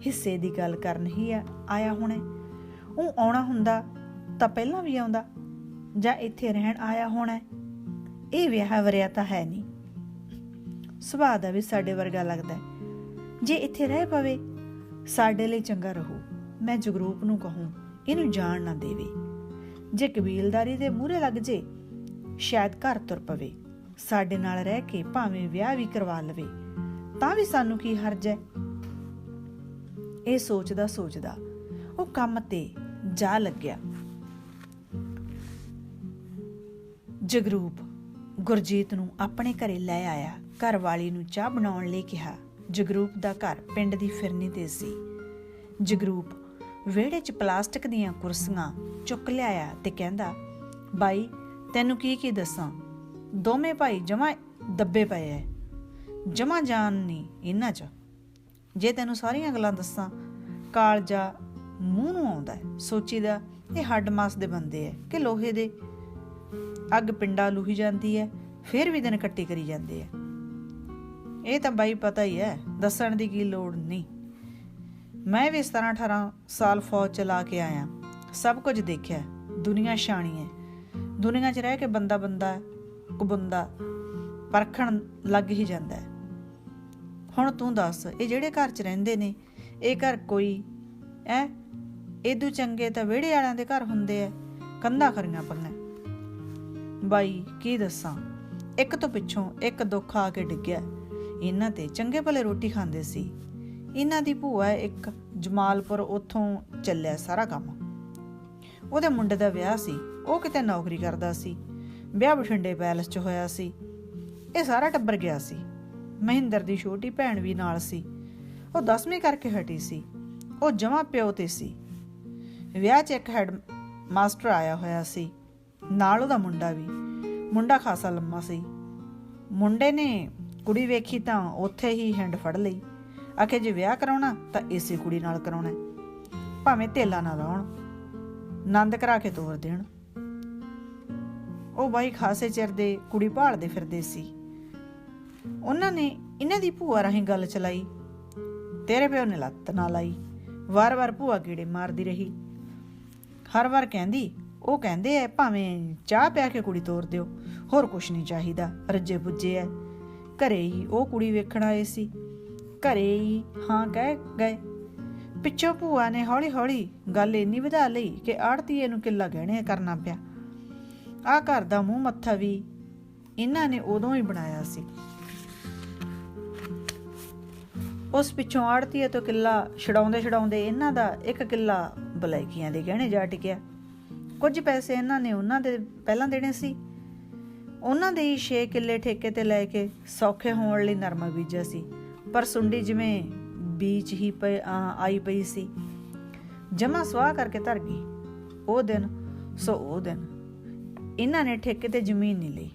ਹਿੱਸੇ ਦੀ ਗੱਲ ਕਰਨ ਹੀ ਆਇਆ ਹੋਣਾ। ਉਹ ਆਉਣਾ ਹੁੰਦਾ ਤਾਂ ਪਹਿਲਾਂ ਵੀ ਆਉਂਦਾ, ਜਾਂ ਇੱਥੇ ਰਹਿਣ ਆਇਆ ਹੋਣਾ। ਇਹ ਵਿਆਹ ਵਰਿਆ ਤਾਂ ਹੈ ਨਹੀਂ, ਸੁਭਾਅ ਦਾ ਵੀ ਸਾਡੇ ਵਰਗਾ ਲੱਗਦਾ। ਜੇ ਇੱਥੇ ਰਹਿ ਪਵੇ ਸਾਡੇ ਲਈ ਚੰਗਾ ਰਹੂ। ਮੈਂ ਜਗਰੂਪ ਨੂੰ ਕਹੂੰ ਇਹਨੂੰ ਜਾਣ ਨਾ ਦੇਵੇ। ਜੇ ਕਬੀਲਦਾਰੀ ਦੇ ਮੂਹਰੇ ਲੱਗ ਜੇ ਸ਼ਾਇਦ ਘਰ ਤੁਰ ਪਵੇ। ਸਾਡੇ ਨਾਲ ਰਹਿ ਕੇ ਭਾਵੇਂ ਵਿਆਹ ਵੀ ਕਰਵਾ ਲਵੇ ਤਾਂ ਵੀ ਸਾਨੂੰ ਕੀ ਹਰਜ ਹੈ? ਇਹ ਸੋਚਦਾ ਸੋਚਦਾ ਉਹ ਕੰਮ ਤੇ ਜਾ ਲੱਗਿਆ। ਜਗਰੂਪ ਗੁਰਜੀਤ ਨੂੰ ਆਪਣੇ ਘਰੇ ਲੈ ਆਇਆ। ਘਰ ਵਾਲੀ ਨੂੰ ਚਾਹ ਬਣਾਉਣ ਲਈ ਕਿਹਾ। ਜਗਰੂਪ ਦਾ ਘਰ ਪਿੰਡ ਦੀ ਫਿਰਨੀ ਤੇ ਸੀ। ਜਗਰੂਪ ਵਿਹੜੇ 'ਚ ਪਲਾਸਟਿਕ ਦੀਆਂ ਕੁਰਸੀਆਂ ਚੁੱਕ ਲਿਆਇਆ ਤੇ ਕਹਿੰਦਾ, ਬਾਈ ਤੈਨੂੰ ਕੀ ਦੱਸਾਂ, ਦੋਵੇਂ ਭਾਈ ਜਮਾਂ ਦੱਬੇ ਪਏ ਐ, ਜਮਾਂ ਜਾਨ ਨਹੀਂ ਇਹਨਾਂ 'ਚ। ਜੇ ਤੈਨੂੰ ਸਾਰੀਆਂ ਗੱਲਾਂ ਦੱਸਾਂ ਕਾਲਜਾ ਮੂੰਹ ਨੂੰ ਆਉਂਦਾ। ਸੋਚੀਦਾ ਇਹ ਹੱਡ ਮਾਸ ਦੇ ਬੰਦੇ ਐ ਕਿ ਲੋਹੇ ਦੇ। ਅੱਗ ਪਿੰਡਾ ਲੂਹੀ ਜਾਂਦੀ ਐ, ਫਿਰ ਵੀ ਦਿਨ ਕੱਟੀ ਕਰੀ ਜਾਂਦੇ ਐ। ਇਹ ਤਾਂ ਬਾਈ ਪਤਾ ਹੀ ਐ, ਦੱਸਣ ਦੀ ਕੀ ਲੋੜ ਨਹੀਂ। ਮੈਂ ਵੀ 17-18 ਸਾਲ ਫੌਜ ਚਲਾ ਕੇ ਆਇਆ, ਸਭ ਕੁਝ ਦੇਖਿਆ। ਦੁਨੀਆ ਛਾਣੀ ਹੈ, ਦੁਨੀਆ 'ਚ ਰਹਿ ਕੇ ਬੰਦਾ ਕੁਬੰਦਾ ਪਰਖਣ ਲੱਗ ਹੀ ਜਾਂਦਾ ਹੈ। ਹੁਣ ਤੂੰ ਦੱਸ, ਇਹ ਜਿਹੜੇ ਘਰ 'ਚ ਰਹਿੰਦੇ ਨੇ, ਇਹ ਘਰ ਕੋਈ ਏਦੂ ਚੰਗੇ ਤਾਂ ਵਿਹੜੇ ਵਾਲਿਆਂ ਦੇ ਘਰ ਹੁੰਦੇ ਐ, ਕੰਧਾਂ ਖਰੀਆਂ ਪਈਆਂ। ਬਾਈ ਕੀ ਦੱਸਾਂ, ਇੱਕ ਤੋਂ ਪਿੱਛੋਂ ਇੱਕ ਦੁੱਖ ਆ ਕੇ ਡਿੱਗਿਆ ਇਹਨਾਂ ਤੇ। ਚੰਗੇ ਭਲੇ ਰੋਟੀ ਖਾਂਦੇ ਸੀ। ਇਹਨਾਂ ਦੀ ਭੂਆ ਇੱਕ ਜਮਾਲਪੁਰ, ਉੱਥੋਂ ਚੱਲਿਆ ਸਾਰਾ ਕੰਮ। ਉਹਦੇ ਮੁੰਡੇ ਦਾ ਵਿਆਹ ਸੀ, ਉਹ ਕਿਤੇ ਨੌਕਰੀ ਕਰਦਾ ਸੀ। ਵਿਆਹ ਬਠਿੰਡੇ ਪੈਲਸ 'ਚ ਹੋਇਆ ਸੀ। ਇਹ ਸਾਰਾ ਟੱਬਰ ਗਿਆ ਸੀ। ਮਹਿੰਦਰ ਦੀ ਛੋਟੀ ਭੈਣ ਵੀ ਨਾਲ ਸੀ। ਉਹ 10ਵੀਂ ਕਰਕੇ ਹਟੀ ਸੀ। ਉਹ ਜਮਾਂ ਪਿਓ ਤੇ ਸੀ। ਵਿਆਹ 'ਚ ਇੱਕ ਹੈਡ ਮਾਸਟਰ ਆਇਆ ਹੋਇਆ ਸੀ, ਨਾਲ ਉਹਦਾ ਮੁੰਡਾ ਵੀ। ਮੁੰਡਾ ਖਾਸਾ ਲੰਮਾ ਸੀ। ਮੁੰਡੇ ਨੇ ਕੁੜੀ ਵੇਖੀ ਤਾਂ ਉੱਥੇ ਹੀ ਹੈਂਡ ਫੜ ਲਈ। ਆਖੇ ਜੇ ਵਿਆਹ ਕਰਾਉਣਾ ਤਾਂ ਇਸੇ ਕੁੜੀ ਨਾਲ ਕਰਾਉਣਾ, ਭਾਵੇਂ ਧੇਲਾ ਨਾ ਲਾਉਣ, ਨੰਦ ਕਰਾ ਕੇ ਤੋਰ ਦੇਣ। ਉਹ ਬਾਈ ਖਾਸੇ ਚਿਰ ਦੇ ਕੁੜੀ ਭਾਲਦੇ ਫਿਰਦੇ ਸੀ। ਉਹਨਾਂ ਨੇ ਇਹਨਾਂ ਦੀ ਭੂਆ ਰਾਹੀਂ ਗੱਲ ਚਲਾਈ। ਤੇਰੇ ਪਿਓ ਨੇ ਲੱਤ ਨਾ ਲਾਈ। ਵਾਰ-ਵਾਰ ਭੂਆ ਕੀੜੇ ਮਾਰਦੀ ਰਹੀ। ਹਰ ਵਾਰ ਉਹ ਕਹਿੰਦੇ ਐ ਭਾਵੇਂ ਚਾਹ ਪਿਆ ਕੇ ਕੁੜੀ ਤੋਰ ਦਿਓ, ਹੋਰ ਕੁਛ ਨਹੀਂ ਚਾਹੀਦਾ, ਰੱਜੇ ਪੁੱਜੇ ਐ। ਘਰੇ ਹੀ ਉਹ ਕੁੜੀ ਵੇਖਣ ਆਏ ਸੀ, ਘਰੇ ਹੀ ਹਾਂ ਕਹਿ ਗਏ। ਪਿੱਛੋਂ ਭੂਆ ਨੇ ਹੌਲੀ-ਹੌਲੀ ਗੱਲ ਇੰਨੀ ਵਧਾ ਲਈ ਕਿ ਆੜਤੀਏ ਨੂੰ ਕਿੱਲਾ ਗਹਿਣੇ ਕਰਨਾ ਪਿਆ। ਆਹ ਘਰ ਦਾ ਮੂੰਹ ਮੱਥਾ ਵੀ ਇਹਨਾਂ ਨੇ ਉਦੋਂ ਹੀ ਬਣਾਇਆ ਸੀ। ਉਸ ਪਿੱਛੋਂ ਆੜਤੀਏ ਤੋਂ ਕਿੱਲਾ ਛਡਾਉਂਦੇ ਇਹਨਾਂ ਦਾ 1 ਕਿੱਲਾ ਬਲੈਕੀਆਂ ਦੇ ਗਹਿਣੇ ਜਾ ਟਿਕਿਆ। ਕੁਝ ਪੈਸੇ ਇਹਨਾਂ ਨੇ ਉਹਨਾਂ ਦੇ ਪਹਿਲਾਂ ਦੇਣੇ ਸੀ। ਉਹਨਾਂ ਦੇ ਹੀ 6 ਕਿੱਲੇ ਠੇਕੇ ਤੇ ਲੈ ਕੇ ਸੌਖੇ ਹੋਣ ਲਈ ਨਰਮਾ ਬੀਜਿਆ ਸੀ, ਪਰ ਸੁੰਡੀ ਜਿਵੇਂ ਬੀਜ ਹੀ ਆਈ ਪਈ ਸੀ, ਜਮਾ ਸਵਾਹ ਕਰਕੇ ਧਰ ਗਈ। ਉਹ ਦਿਨ ਇਹਨਾਂ ਨੇ ਠੇਕੇ ਤੇ ਜ਼ਮੀਨ ਨਹੀਂ ਲਈ।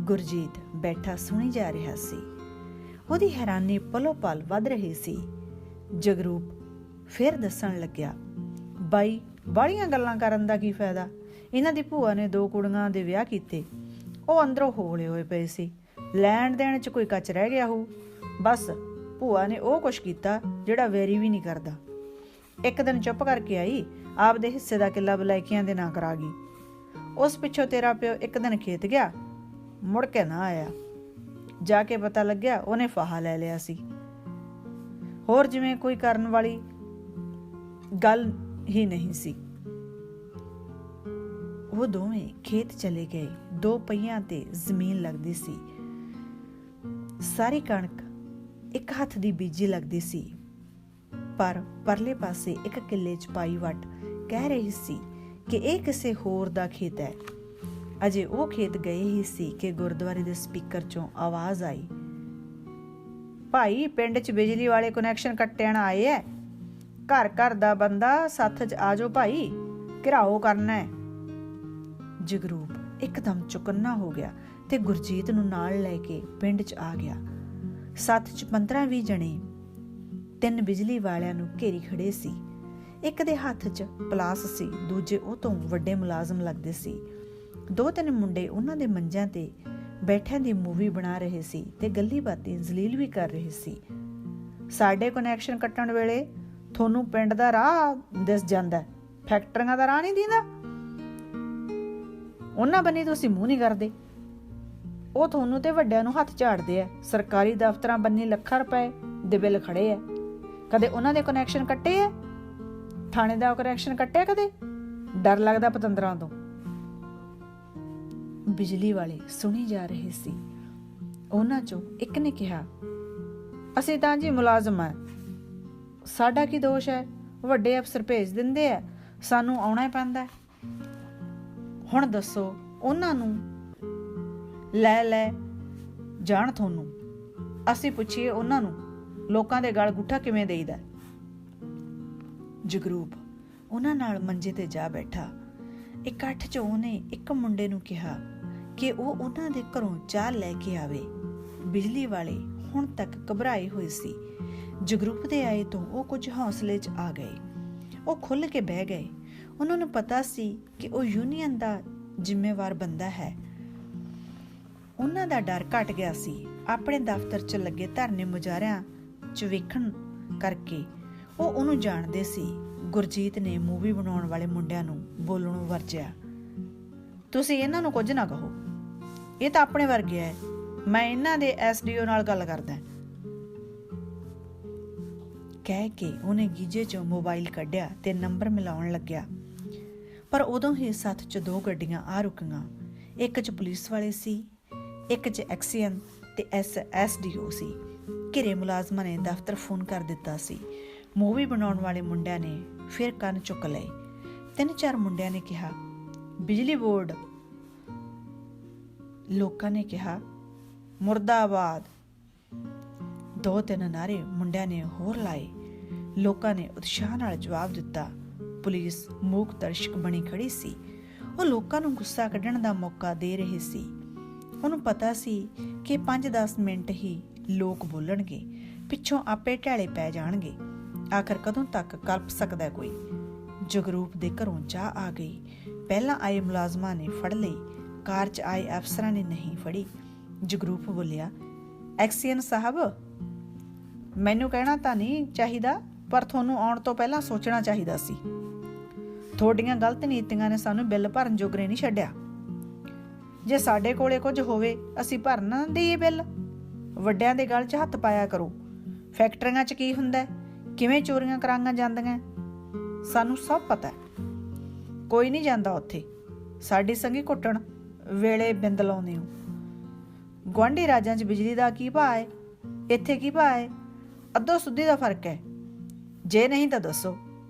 ਗੁਰਜੀਤ ਬੈਠਾ ਸੁਣੀ ਜਾ ਰਿਹਾ ਸੀ। ਉਹਦੀ ਹੈਰਾਨੀ ਪਲੋ ਪਲ ਵੱਧ ਰਹੀ ਸੀ। ਜਗਰੂਪ ਫਿਰ ਦੱਸਣ ਲੱਗਿਆ, ਬਾਈ ਬਾਹਲੀਆਂ ਗੱਲਾਂ ਕਰਨ ਦਾ ਕੀ ਫਾਇਦਾ। ਇਹਨਾਂ ਦੀ ਭੂਆ ਨੇ 2 ਕੁੜੀਆਂ ਦੇ ਵਿਆਹ ਕੀਤੇ। ਉਹ ਅੰਦਰੋਂ ਹੋਲੇ ਹੋਏ ਪਏ ਸੀ। ਲੈਣ ਦੇਣ 'ਚ ਕੋਈ ਕੱਚ ਰਹਿ ਗਿਆ ਹੋਊ। ਬਸ ਭੂਆ ਨੇ ਉਹ ਕੁਛ ਕੀਤਾ ਜਿਹੜਾ ਵੈਰੀ ਵੀ ਨਹੀਂ ਕਰਦਾ। ਇੱਕ ਦਿਨ ਚੁੱਪ ਕਰਕੇ ਆਈ, ਆਪਦੇ ਹਿੱਸੇ ਦਾ ਕਿੱਲਾ ਬਲੈਕੀਆਂ ਦੇ ਨਾਂ ਕਰਾ ਗਈ। ਉਸ ਪਿੱਛੋਂ ਤੇਰਾ ਪਿਓ ਇੱਕ ਦਿਨ ਖੇਤ ਗਿਆ, ਮੁੜ ਕੇ ਨਾ ਆਇਆ। ਜਾ ਕੇ ਪਤਾ ਲੱਗਿਆ ਉਹਨੇ ਫਾਹਾ ਲੈ ਲਿਆ ਸੀ। ਹੋਰ ਜਿਵੇਂ ਕੋਈ ਕਰਨ ਵਾਲੀ ਗੱਲ ਹੀ ਨਹੀਂ ਸੀ। ਉਹ ਦੋਵੇਂ ਖੇਤ ਚਲੇ ਗਏ। 2 ਪਹੀਆਂ ਤੇ ਜ਼ਮੀਨ ਲੱਗਦੀ ਸੀ। ਸਾਰੀ ਕਣਕ ਇੱਕ ਹੱਥ ਦੀ ਬੀਜੀ ਲੱਗਦੀ ਸੀ, ਪਰ ਪਰਲੇ ਪਾਸੇ 1 ਕਿੱਲੇ 'ਚ ਪਾਈ ਵੱਟ ਕਹਿ ਰਹੀ ਸੀ ਕਿ ਇਹ ਕਿਸੇ ਹੋਰ ਦਾ ਖੇਤ ਹੈ। ਅਜੇ ਉਹ ਖੇਤ ਗਏ ਹੀ ਸੀ ਕਿ ਗੁਰਦੁਆਰੇ ਦੇ ਸਪੀਕਰ 'ਚੋਂ ਆਵਾਜ਼ ਆਈ, ਭਾਈ ਪਿੰਡ 'ਚ ਬਿਜਲੀ ਵਾਲੇ ਕਨੈਕਸ਼ਨ ਕੱਟਣ ਆਏ ਐ, ਘਰ ਘਰ ਦਾ ਬੰਦਾ ਸੱਥ 'ਚ ਆ ਜਾਓ ਭਾਈ, ਘਿਰਾਓ ਕਰਨਾ ਹੈ। ਜਗਰੂਪ ਇੱਕਦਮ ਚੁਕੰਨਾ ਹੋ ਗਿਆ ਤੇ ਗੁਰਜੀਤ ਨੂੰ ਨਾਲ ਲੈ ਕੇ ਪਿੰਡ 'ਚ ਆ ਗਿਆ। ਸੱਥ 'ਚ 15-20 ਜਣੇ 3 ਬਿਜਲੀ ਵਾਲਿਆਂ ਨੂੰ ਘੇਰੀ ਖੜੇ ਸੀ। ਇੱਕ ਦੇ ਹੱਥ 'ਚ ਪਲਾਸ ਸੀ, ਦੂਜੇ ਉਹ ਤੋਂ ਵੱਡੇ ਮੁਲਾਜ਼ਮ ਲੱਗਦੇ ਸੀ। 2-3 ਮੁੰਡੇ ਉਹਨਾਂ ਦੇ ਮੰਜਿਆਂ ਤੇ ਬੈਠਿਆਂ ਦੀ ਮੂਵੀ ਬਣਾ ਰਹੇ ਸੀ ਤੇ ਗੱਲੀ ਬਾਤੀ ਜ਼ਲੀਲ ਵੀ ਕਰ ਰਹੇ ਸੀ। ਸਾਡੇ ਕਨੈਕਸ਼ਨ ਕੱਟਣ ਵੇਲੇ ਤੁਹਾਨੂੰ ਪਿੰਡ ਦਾ ਰਾਹ ਦਿਸ ਜਾਂਦਾ, ਫੈਕਟਰੀਆਂ ਦਾ ਰਾਹ ਨਹੀਂ ਦਿੰਦਾ। ਉਹਨਾਂ ਬੰਨੀ ਤੁਸੀਂ ਮੂੰਹ ਨਹੀਂ ਕਰਦੇ। ਉਹ ਤੁਹਾਨੂੰ ਤੇ ਵੱਡਿਆਂ ਨੂੰ ਹੱਥ ਝਾੜਦੇ ਆ। ਸਰਕਾਰੀ ਦਫ਼ਤਰਾਂ ਬੰਨੀ ਲੱਖਾਂ ਰੁਪਏ ਦੇ ਬਿੱਲ ਖੜੇ ਆ। ਕਦੇ ਉਹਨਾਂ ਦੇ ਕਨੈਕਸ਼ਨ ਕੱਟੇ ਆ? ਥਾਣੇ ਦਾ ਕਨੈਕਸ਼ਨ ਕੱਟਿਆ ਕਦੇ? ਡਰ ਲੱਗਦਾ ਪਤੰਦਰਾਂ ਤੋਂ। ਬਿਜਲੀ ਵਾਲੇ ਸੁਣੀ ਜਾ ਰਹੇ ਸੀ। ਉਹਨਾਂ ਚੋਂ ਇੱਕ ਨੇ ਕਿਹਾ, ਅਸੀਂ ਤਾਂ ਜੀ ਮੁਲਾਜ਼ਮ ਆ, ਸਾਡਾ ਕੀ ਦੋਸ਼ ਹੈ? ਵੱਡੇ ਅਫਸਰ ਭੇਜ ਦਿੰਦੇ ਆ, ਸਾਨੂੰ ਆਉਣਾ ਹੀ ਪੈਂਦਾ। ਹੁਣ ਦੱਸੋ, ਉਹਨਾਂ ਨੂੰ ਲੈ ਜਾਣ ਤੁਹਾਨੂੰ, ਅਸੀਂ ਪੁੱਛੀਏ ਉਹਨਾਂ ਨੂੰ ਲੋਕਾਂ ਦੇ ਗਲ ਗੁੱਠਾ ਕਿਵੇਂ ਦੇਈਦਾ? ਜਗਰੂਪ ਉਹਨਾਂ ਨਾਲ ਮੰਜੇ ਤੇ ਜਾ ਬੈਠਾ। ਇਕੱਠ 'ਚ ਉਹਨੇ ਇੱਕ ਮੁੰਡੇ ਨੂੰ ਕਿਹਾ ਕਿ ਉਹ ਉਹਨਾਂ ਦੇ ਘਰੋਂ ਚਾਹ ਲੈ ਕੇ ਆਵੇ। ਬਿਜਲੀ ਵਾਲੇ ਹੁਣ ਤੱਕ ਘਬਰਾਏ ਹੋਏ ਸੀ। ਜਗਰੂਪ ਦੇ ਆਏ ਤੋਂ ਉਹ ਕੁਝ ਹੌਸਲੇ 'ਚ ਆ ਗਏ। ਉਹ ਖੁੱਲ੍ਹ ਕੇ ਬਹਿ ਗਏ। ਉਹਨਾਂ ਨੂੰ ਪਤਾ ਸੀ ਕਿ ਉਹ ਯੂਨੀਅਨ ਦਾ ਜ਼ਿੰਮੇਵਾਰ ਬੰਦਾ ਹੈ। ਉਹਨਾਂ ਦਾ ਡਰ ਘਟ ਗਿਆ ਸੀ। ਆਪਣੇ ਦਫ਼ਤਰ 'ਚ ਲੱਗੇ ਧਰਨੇ ਮੁਜ਼ਾਹਰਿਆਂ 'ਚ ਵੇਖਣ ਕਰਕੇ ਉਹ ਉਹਨੂੰ ਜਾਣਦੇ ਸੀ। ਗੁਰਜੀਤ ਨੇ ਮੂਵੀ ਬਣਾਉਣ ਵਾਲੇ ਮੁੰਡਿਆਂ ਨੂੰ ਬੋਲਣੋਂ ਵਰਜਿਆ। ਤੁਸੀਂ ਇਹਨਾਂ ਨੂੰ ਕੁਝ ਨਾ ਕਹੋ, ਇਹ ਤਾਂ ਆਪਣੇ ਵਰਗੇ ਹੈ। ਮੈਂ ਇਹਨਾਂ ਦੇ SDO ਨਾਲ ਗੱਲ ਕਰਦਾ, ਕਹਿ ਕੇ ਉਹਨੇ ਗੀਜੇ 'ਚੋਂ ਮੋਬਾਈਲ ਕੱਢਿਆ ਤੇ ਨੰਬਰ ਮਿਲਾਉਣ ਲੱਗਿਆ। ਪਰ ਉਦੋਂ ਹੀ ਸੱਥ 'ਚ 2 ਗੱਡੀਆਂ ਆ ਰੁਕੀਆਂ। ਇੱਕ 'ਚ ਪੁਲਿਸ ਵਾਲੇ ਸੀ, ਇੱਕ 'ਚ ਐਕਸੀਅਨ ਤੇ SDO ਸੀ। ਘਿਰੇ ਮੁਲਾਜ਼ਮਾਂ ਨੇ ਦਫ਼ਤਰ ਫੋਨ ਕਰ ਦਿੱਤਾ ਸੀ। ਮੂਵੀ ਬਣਾਉਣ ਵਾਲੇ ਮੁੰਡਿਆਂ ਨੇ ਫਿਰ ਕੰਨ ਚੁੱਕ ਲਏ। 3-4 ਮੁੰਡਿਆਂ ਨੇ ਕਿਹਾ ਬਿਜਲੀ ਬੋਰਡ, ਲੋਕਾਂ ਨੇ ਕਿਹਾ ਮੁਰਦਾਬਾਦ। 2-3 ਨਾਰੇ ਮੁੰਡਿਆਂ ਨੇ ਹੋਰ ਲਾਏ। ਲੋਕਾਂ ਨੇ ਉਤਸ਼ਾਹ ਨਾਲ ਜਵਾਬ ਦਿੱਤਾ। ਪੁਲਿਸ ਮੂਕ ਦਰਸ਼ਕ ਬਣੀ ਖੜੀ ਸੀ। ਉਹ ਲੋਕਾਂ ਨੂੰ ਗੁੱਸਾ ਕੱਢਣ ਦਾ ਮੌਕਾ ਦੇ ਰਹੇ ਸੀ। ਉਹਨੂੰ ਪਤਾ ਸੀ ਕਿ 5-10 ਮਿੰਟ ਹੀ ਲੋਕ ਬੋਲਣਗੇ, ਪਿੱਛੋਂ ਆਪੇ ਢੈਲੇ ਪੈ ਜਾਣਗੇ। ਆਖਰ ਕਦੋਂ ਤੱਕ ਕਲਪ ਸਕਦਾ ਕੋਈ। ਜਗਰੂਪ ਦੇ ਘਰੋਂ ਚਾਹ ਆ ਗਈ। ਪਹਿਲਾਂ ਆਏ ਮੁਲਾਜ਼ਮਾਂ ਨੇ ਫੜ ਲਈ, ਕਾਰ 'ਚ ਆਏ ਅਫਸਰਾਂ ਨੇ ਨਹੀਂ ਫੜੀ। ਜਗਰੂਪ ਬੋਲਿਆ, ਐਕਸੀਅਨ ਸਾਹਿਬ, ਮੈਨੂੰ ਕਹਿਣਾ ਤਾਂ ਨਹੀਂ ਚਾਹੀਦਾ, ਪਰ ਤੁਹਾਨੂੰ ਆਉਣ ਤੋਂ ਪਹਿਲਾਂ ਸੋਚਣਾ ਚਾਹੀਦਾ ਸੀ। ਤੁਹਾਡੀਆਂ ਗਲਤ ਨੀਤੀਆਂ ਨੇ ਸਾਨੂੰ ਬਿੱਲ ਭਰਨ ਜੋਗਰੇ ਨਹੀਂ ਛੱਡਿਆ। ਜੇ ਸਾਡੇ ਕੋਲੇ ਕੁਝ ਹੋਵੇ ਅਸੀਂ ਭਰ ਨਾ ਦੇਈਏ ਬਿੱਲ। ਵੱਡਿਆਂ ਦੇ ਗਲ 'ਚ ਹੱਥ ਪਾਇਆ ਕਰੋ। ਫੈਕਟਰੀਆਂ 'ਚ ਕੀ ਹੁੰਦਾ, ਕਿਵੇਂ ਚੋਰੀਆਂ ਕਰਾਈਆਂ ਜਾਂਦੀਆਂ, ਸਾਨੂੰ ਸਭ ਪਤਾ। ਕੋਈ ਨਹੀਂ ਜਾਂਦਾ ਉੱਥੇ। ਸਾਡੀ ਸੰਗੀ ਘੁੱਟਣ ਵੇਲੇ ਬਿੰਦ ਲਾਉਂਦੇ ਹੋ। ਗੁਆਂਢੀ ਰਾਜਾਂ 'ਚ ਬਿਜਲੀ ਦਾ ਕੀ ਭਾਅ ਹੈ, ਇੱਥੇ ਕੀ ਭਾਅ ਹੈ? ਅੱਧੋ ਸੁੱਧੀ ਦਾ ਫਰਕ ਹੈ। ਜੇ ਨਹੀਂ ਤਾਂ ਦੱਸੋ,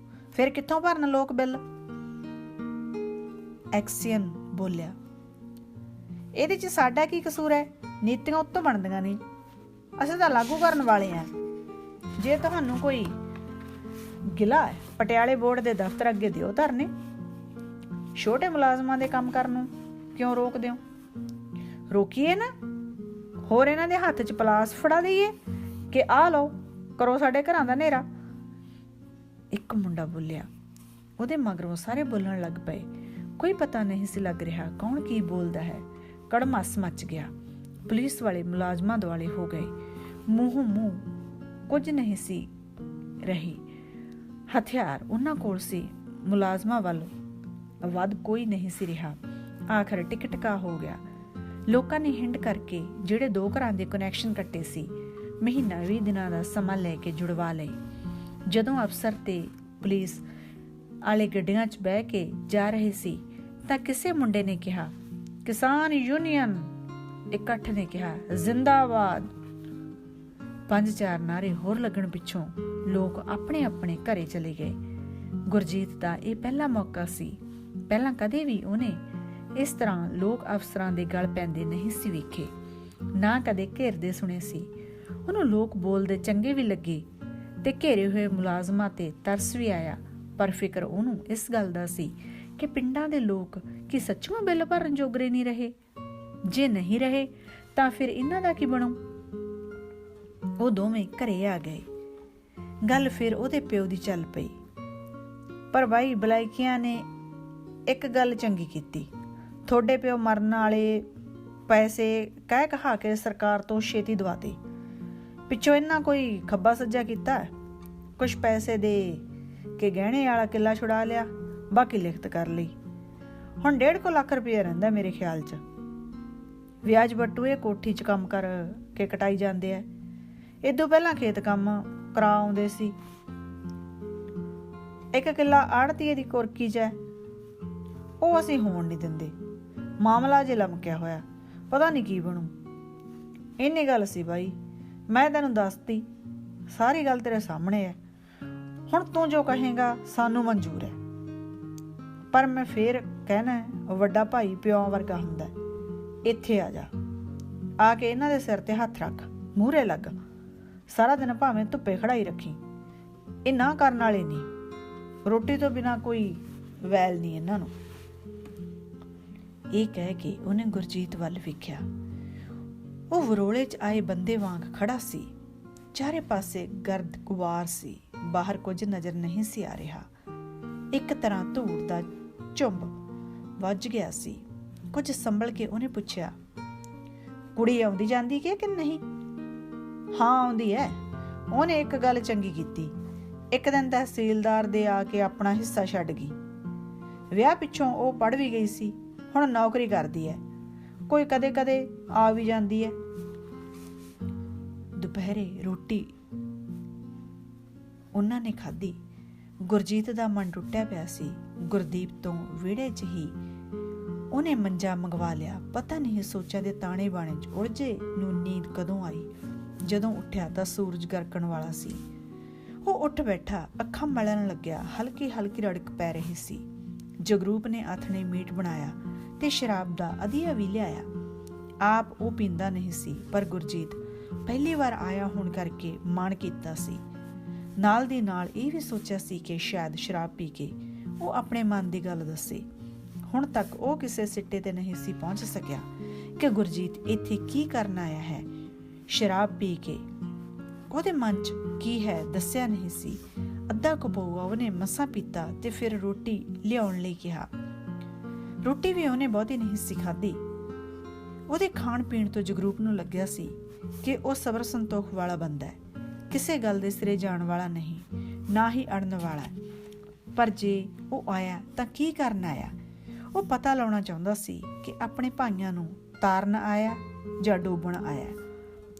ਫਿਰ ਕਿੱਥੋਂ ਭਰਨ ਲੋਕ ਬਿੱਲ? ਐਕਸੀਅਨ ਬੋਲਿਆ, ਇਹਦੇ 'ਚ ਸਾਡਾ ਕੀ ਕਸੂਰ ਹੈ? ਨੀਤੀਆਂ ਉੱਤੋਂ ਬਣਦੀਆਂ ਨਹੀਂ, ਅਸੀਂ ਤਾਂ ਲਾਗੂ ਕਰਨ ਵਾਲੇ ਹਾਂ। ਜੇ ਤੁਹਾਨੂੰ ਕੋਈ ਗਿਲਾ ਹੈ, ਪਟਿਆਲੇ ਬੋਰਡ ਦੇ ਦਫ਼ਤਰ ਅੱਗੇ ਦਿਓ ਧਰਨੇ। ਛੋਟੇ ਮੁਲਾਜ਼ਮਾਂ ਦੇ ਕੰਮ ਕਰਨ ਨੂੰ ਕਿਉਂ ਰੋਕਦੇ ਹੋ? ਰੋਕੀਏ ਨਾ, ਹੋਰ ਇਹਨਾਂ ਦੇ ਹੱਥ 'ਚ ਪਲਾਸ ਫੜਾ ਦਈਏ ਕਿ ਆਹ ਲਓ, ਕਰੋ ਸਾਡੇ ਘਰਾਂ ਦਾ ਹਨੇਰਾ। ਇੱਕ ਮੁੰਡਾ ਬੋਲਿਆ। ਉਹਦੇ ਮਗਰੋਂ ਸਾਰੇ ਬੋਲਣ ਲੱਗ ਪਏ। ਕੋਈ ਪਤਾ ਨਹੀਂ ਸੀ ਲੱਗ ਰਿਹਾ ਕੌਣ ਕੀ ਬੋਲਦਾ ਹੈ। ਕੜਮਾਸ ਮਚ ਗਿਆ। ਪੁਲਿਸ ਵਾਲੇ ਮੁਲਾਜ਼ਮਾਂ ਦੁਆਲੇ ਹੋ ਗਏ। ਮੂੰਹੋਂ ਮੂੰਹ ਕੁਝ ਨਹੀਂ ਸੀ ਰਹੀ। ਹਥਿਆਰ ਉਹਨਾਂ ਕੋਲ ਸੀ, ਮੁਲਾਜ਼ਮਾਂ ਵੱਲ ਵੱਧ ਕੋਈ ਨਹੀਂ ਸੀ ਰਿਹਾ। ਆਖਰ ਟਿਕਟਕਾ ਹੋ ਗਿਆ। ਲੋਕਾਂ ਨੇ ਹਿੰਡ ਕਰਕੇ ਜਿਹੜੇ 2 ਘਰਾਂ ਦੇ ਕਨੈਕਸ਼ਨ ਕੱਟੇ ਸੀ, ਮਹੀਨਾ 20 ਦਿਨਾਂ ਦਾ ਸਮਾਂ ਲੈ ਕੇ ਜੁੜਵਾ ਲਏ। ਜਦੋਂ ਅਫਸਰ ਤੇ ਪੁਲਿਸ ਵਾਲੇ ਗੱਡੀਆਂ 'ਚ ਬਹਿ ਕੇ ਜਾ ਰਹੇ ਸੀ ਤਾਂ ਕਿਸੇ ਮੁੰਡੇ ਨੇ ਕਿਹਾ, ਕਿਸਾਨ ਯੂਨੀਅਨ। ਇਕੱਠ ਨੇ ਕਿਹਾ, ਜ਼ਿੰਦਾਬਾਦ। 5-4 ਨਾਰੇ ਹੋਰ ਲੱਗਣ ਪਿੱਛੋਂ ਲੋਕ ਆਪਣੇ ਆਪਣੇ ਘਰੇ ਚਲੇ ਗਏ। ਗੁਰਜੀਤ ਦਾ ਇਹ ਪਹਿਲਾ ਮੌਕਾ ਸੀ। ਪਹਿਲਾਂ ਕਦੇ ਵੀ ਉਹਨੇ ਇਸ ਤਰ੍ਹਾਂ ਲੋਕ ਅਫਸਰਾਂ ਦੇ ਗਲ ਪੈਂਦੇ ਨਹੀਂ ਸੀ ਵੇਖੇ, ਨਾ ਕਦੇ ਘੇਰਦੇ ਸੁਣੇ ਸੀ। ਉਹਨੂੰ ਲੋਕ ਬੋਲਦੇ ਚੰਗੇ ਵੀ ਲੱਗੇ ਤੇ ਘੇਰੇ ਹੋਏ ਮੁਲਾਜ਼ਮਾਂ ਤੇ ਤਰਸ ਵੀ ਆਇਆ। ਪਰ ਫਿਕਰ ਉਹਨੂੰ ਇਸ ਗੱਲ ਦਾ ਸੀ ਕਿ ਪਿੰਡਾਂ ਦੇ ਲੋਕ ਕੀ ਸੱਚੂਆਂ ਬਿੱਲ ਭਰਨ ਜੋਗਰੇ ਨਹੀਂ ਰਹੇ? ਜੇ ਨਹੀਂ ਰਹੇ ਤਾਂ ਫਿਰ ਇਹਨਾਂ ਦਾ ਕੀ ਬਣੂ? ਉਹ ਦੋਵੇਂ ਘਰੇ ਆ ਗਏ। ਗੱਲ ਫਿਰ ਉਹਦੇ ਪਿਓ ਦੀ ਚੱਲ ਪਈ। ਪਰ ਬਾਈ ਬਲਾਈਕੀਆਂ ਨੇ ਇੱਕ ਗੱਲ ਚੰਗੀ ਕੀਤੀ। ਤੁਹਾਡੇ ਪਿਓ ਮਰਨ ਵਾਲੇ ਪੈਸੇ ਕਹਿ ਕਹਾ ਕੇ ਸਰਕਾਰ ਤੋਂ ਛੇਤੀ ਦਵਾਤੇ। ਪਿੱਛੋਂ ਇਹਨਾਂ ਕੋਈ ਖੱਬਾ ਸੱਜਾ ਕੀਤਾ? ਕੁਛ ਪੈਸੇ ਦੇ ਕੇ ਗਹਿਣੇ ਵਾਲਾ ਕਿੱਲਾ ਛੁਡਾ ਲਿਆ, ਬਾਕੀ ਲਿਖਤ ਕਰ ਲਈ। ਹੁਣ 1.5 ਲੱਖ ਰੁਪਇਆ ਰਹਿੰਦਾ ਮੇਰੇ ਖਿਆਲ 'ਚ। ਵਿਆਜ ਬਟੂਏ ਕੋਠੀ 'ਚ ਕੰਮ ਕਰ ਕੇ ਕਟਾਈ ਜਾਂਦੇ ਆ। ਇਦੋਂ ਪਹਿਲਾਂ ਖੇਤ ਕੰਮ ਕਰਾ ਆਉਂਦੇ ਸੀ। 1 ਕਿੱਲਾ ਆੜਤੀਏ ਦੀ ਕੁਰਕੀ 'ਚ ਹੈ, ਉਹ ਅਸੀਂ ਹੋਣ ਨਹੀਂ ਦਿੰਦੇ। ਮਾਮਲਾ ਜੇ ਲਮਕਿਆ ਹੋਇਆ, ਪਤਾ ਨਹੀਂ ਕੀ ਬਣੂ। ਇੰਨੀ ਗੱਲ ਸੀ ਬਾਈ, ਮੈਂ ਤੈਨੂੰ ਦੱਸਤੀ। ਸਾਰੀ ਗੱਲ ਤੇਰੇ ਸਾਹਮਣੇ ਹੈ। ਹੁਣ ਤੂੰ ਜੋ ਕਹੇਗਾ ਸਾਨੂੰ ਮਨਜ਼ੂਰ ਹੈ। ਪਰ ਮੈਂ ਫੇਰ ਕਹਿਣਾ, ਵੱਡਾ ਭਾਈ ਪਿਓ ਵਰਗਾ ਹੁੰਦਾ। ਇੱਥੇ ਆ ਜਾ, ਆ ਕੇ ਇਹਨਾਂ ਦੇ ਸਿਰ ਤੇ ਹੱਥ ਰੱਖ, ਮੂਹਰੇ ਲੱਗ। ਸਾਰਾ ਦਿਨ ਭਾਵੇਂ ਧੁੱਪੇ ਖੜਾਈ ਰੱਖੀ। ਇਹ ਨਾ ਕਰਨ ਵਾਲੇ ਨਹੀਂ। ਰੋਟੀ ਤੋਂ ਬਿਨਾਂ ਕੋਈ ਵੈਲ ਨਹੀਂ ਇਹਨਾਂ ਨੂੰ। ਇਹ ਕਹਿ ਕੇ ਉਹਨੇ ਗੁਰਜੀਤ ਵੱਲ ਵੇਖਿਆ। ਉਹ ਵਰੋਲੇ 'ਚ ਆਏ ਬੰਦੇ ਵਾਂਗ ਖੜਾ ਸੀ। ਚਾਰੇ ਪਾਸੇ ਗਰਦ ਗੁਬਾਰ ਸੀ। ਬਾਹਰ ਕੁਝ ਨਜ਼ਰ ਨਹੀਂ ਸੀ ਆ ਰਿਹਾ। ਇੱਕ ਤਰ੍ਹਾਂ ਧੂੜ ਦਾ ਝੁੰਬ ਵੱਜ ਗਿਆ ਸੀ। ਕੁਝ ਸੰਭਲ ਕੇ ਉਹਨੇ ਪੁੱਛਿਆ, ਕੁੜੀ ਆਉਂਦੀ ਜਾਂਦੀ ਕਿ ਨਹੀਂ? ਹਾਂ ਆਉਂਦੀ ਹੈ। ਉਹਨੇ ਇੱਕ ਗੱਲ ਚੰਗੀ ਕੀਤੀ, ਇੱਕ ਦਿਨ ਤਹਿਸੀਲਦਾਰ ਦੇ ਆ ਕੇ ਆਪਣਾ ਹਿੱਸਾ ਛੱਡ ਗਈ। ਵਿਆਹ ਪਿੱਛੋਂ ਉਹ ਪੜ੍ਹ ਵੀ ਗਈ ਸੀ, ਹੁਣ ਨੌਕਰੀ ਕਰਦੀ ਹੈ। ਕੋਈ ਕਦੇ ਕਦੇ ਆ ਵੀ ਜਾਂਦੀ ਹੈ। ਦੁਪਹਿਰੇ ਰੋਟੀ ਉਹਨਾਂ ਨੇ ਖਾਧੀ। ਗੁਰਜੀਤ ਦਾ ਮਨ ਟੁੱਟਿਆ ਪਿਆ ਸੀ। ਗੁਰਦੀਪ ਤੋਂ ਵਿਹੜੇ 'ਚ ਹੀ ਉਹਨੇ ਮੰਜਾ ਮੰਗਵਾ ਲਿਆ। ਪਤਾ ਨਹੀਂ ਸੋਚਾਂ ਦੇ ਤਾਣੇ ਬਾਣੇ 'ਚ ਉਲਝੇ ਨੂੰ ਨੀਂਦ ਕਦੋਂ ਆਈ। ਜਦੋਂ ਉੱਠਿਆ ਤਾਂ ਸੂਰਜ ਗਰਕਣ ਵਾਲਾ ਸੀ। ਉਹ ਉੱਠ ਬੈਠਾ, ਅੱਖਾਂ ਮਲਣ ਲੱਗਿਆ। ਹਲਕੀ ਹਲਕੀ ਰੜਕ ਪੈ ਰਹੀ ਸੀ। ਜਗਰੂਪ ਨੇ ਆਥਣੇ ਮੀਟ ਬਣਾਇਆ ਤੇ ਸ਼ਰਾਬ ਦਾ ਅਧੀਆ ਵੀ ਲਿਆਇਆ। ਆਪ ਉਹ ਪੀਂਦਾ ਨਹੀਂ ਸੀ, ਪਰ ਗੁਰਜੀਤ ਪਹਿਲੀ ਵਾਰ ਆਇਆ ਹੋਣ ਕਰਕੇ ਮਨ ਕੀਤਾ ਸੀ। ਨਾਲ ਦੀ ਨਾਲ ਇਹ ਵੀ ਸੋਚਿਆ ਸੀ ਕਿ ਸ਼ਾਇਦ ਸ਼ਰਾਬ ਪੀ ਕੇ ਉਹ ਆਪਣੇ ਮਨ ਦੀ ਗੱਲ ਦੱਸੇ। ਹੁਣ ਤੱਕ ਉਹ ਕਿਸੇ ਸਿੱਟੇ ਤੇ ਨਹੀਂ ਸੀ ਪਹੁੰਚ ਸਕਿਆ ਕਿ ਗੁਰਜੀਤ ਇੱਥੇ ਕੀ ਕਰਨ ਆਇਆ ਹੈ। ਸ਼ਰਾਬ ਪੀ ਕੇ ਉਹਦੇ ਮਨ 'ਚ ਕੀ ਹੈ ਦੱਸਿਆ ਨਹੀਂ ਸੀ। ਅੱਧਾ ਕਪਊਆ ਉਹਨੇ ਮਸਾਂ ਪੀਤਾ ਤੇ ਫਿਰ ਰੋਟੀ ਲਿਆਉਣ ਲਈ ਕਿਹਾ। ਰੋਟੀ ਵੀ ਉਹਨੇ ਬਹੁਤੀ ਨਹੀਂ ਸੀ ਖਾਧੀ। ਉਹਦੇ ਖਾਣ ਪੀਣ ਤੋਂ ਜਗਰੂਪ ਨੂੰ ਲੱਗਿਆ ਸੀ ਕਿ ਉਹ ਸਬਰ ਸੰਤੋਖ ਵਾਲਾ ਬੰਦਾ ਹੈ, ਕਿਸੇ ਗੱਲ ਦੇ ਸਿਰੇ ਜਾਣ ਵਾਲਾ ਨਹੀਂ, ਨਾ ਹੀ ਅੜਨ ਵਾਲਾ। ਪਰ ਜੇ ਉਹ ਆਇਆ ਤਾਂ ਕੀ ਕਰਨ ਆਇਆ? ਉਹ ਪਤਾ ਲਾਉਣਾ ਚਾਹੁੰਦਾ ਸੀ ਕਿ ਆਪਣੇ ਭਾਈਆਂ ਨੂੰ ਤਾਰਨ ਆਇਆ ਜਾਂ ਡੋਬਣ ਆਇਆ।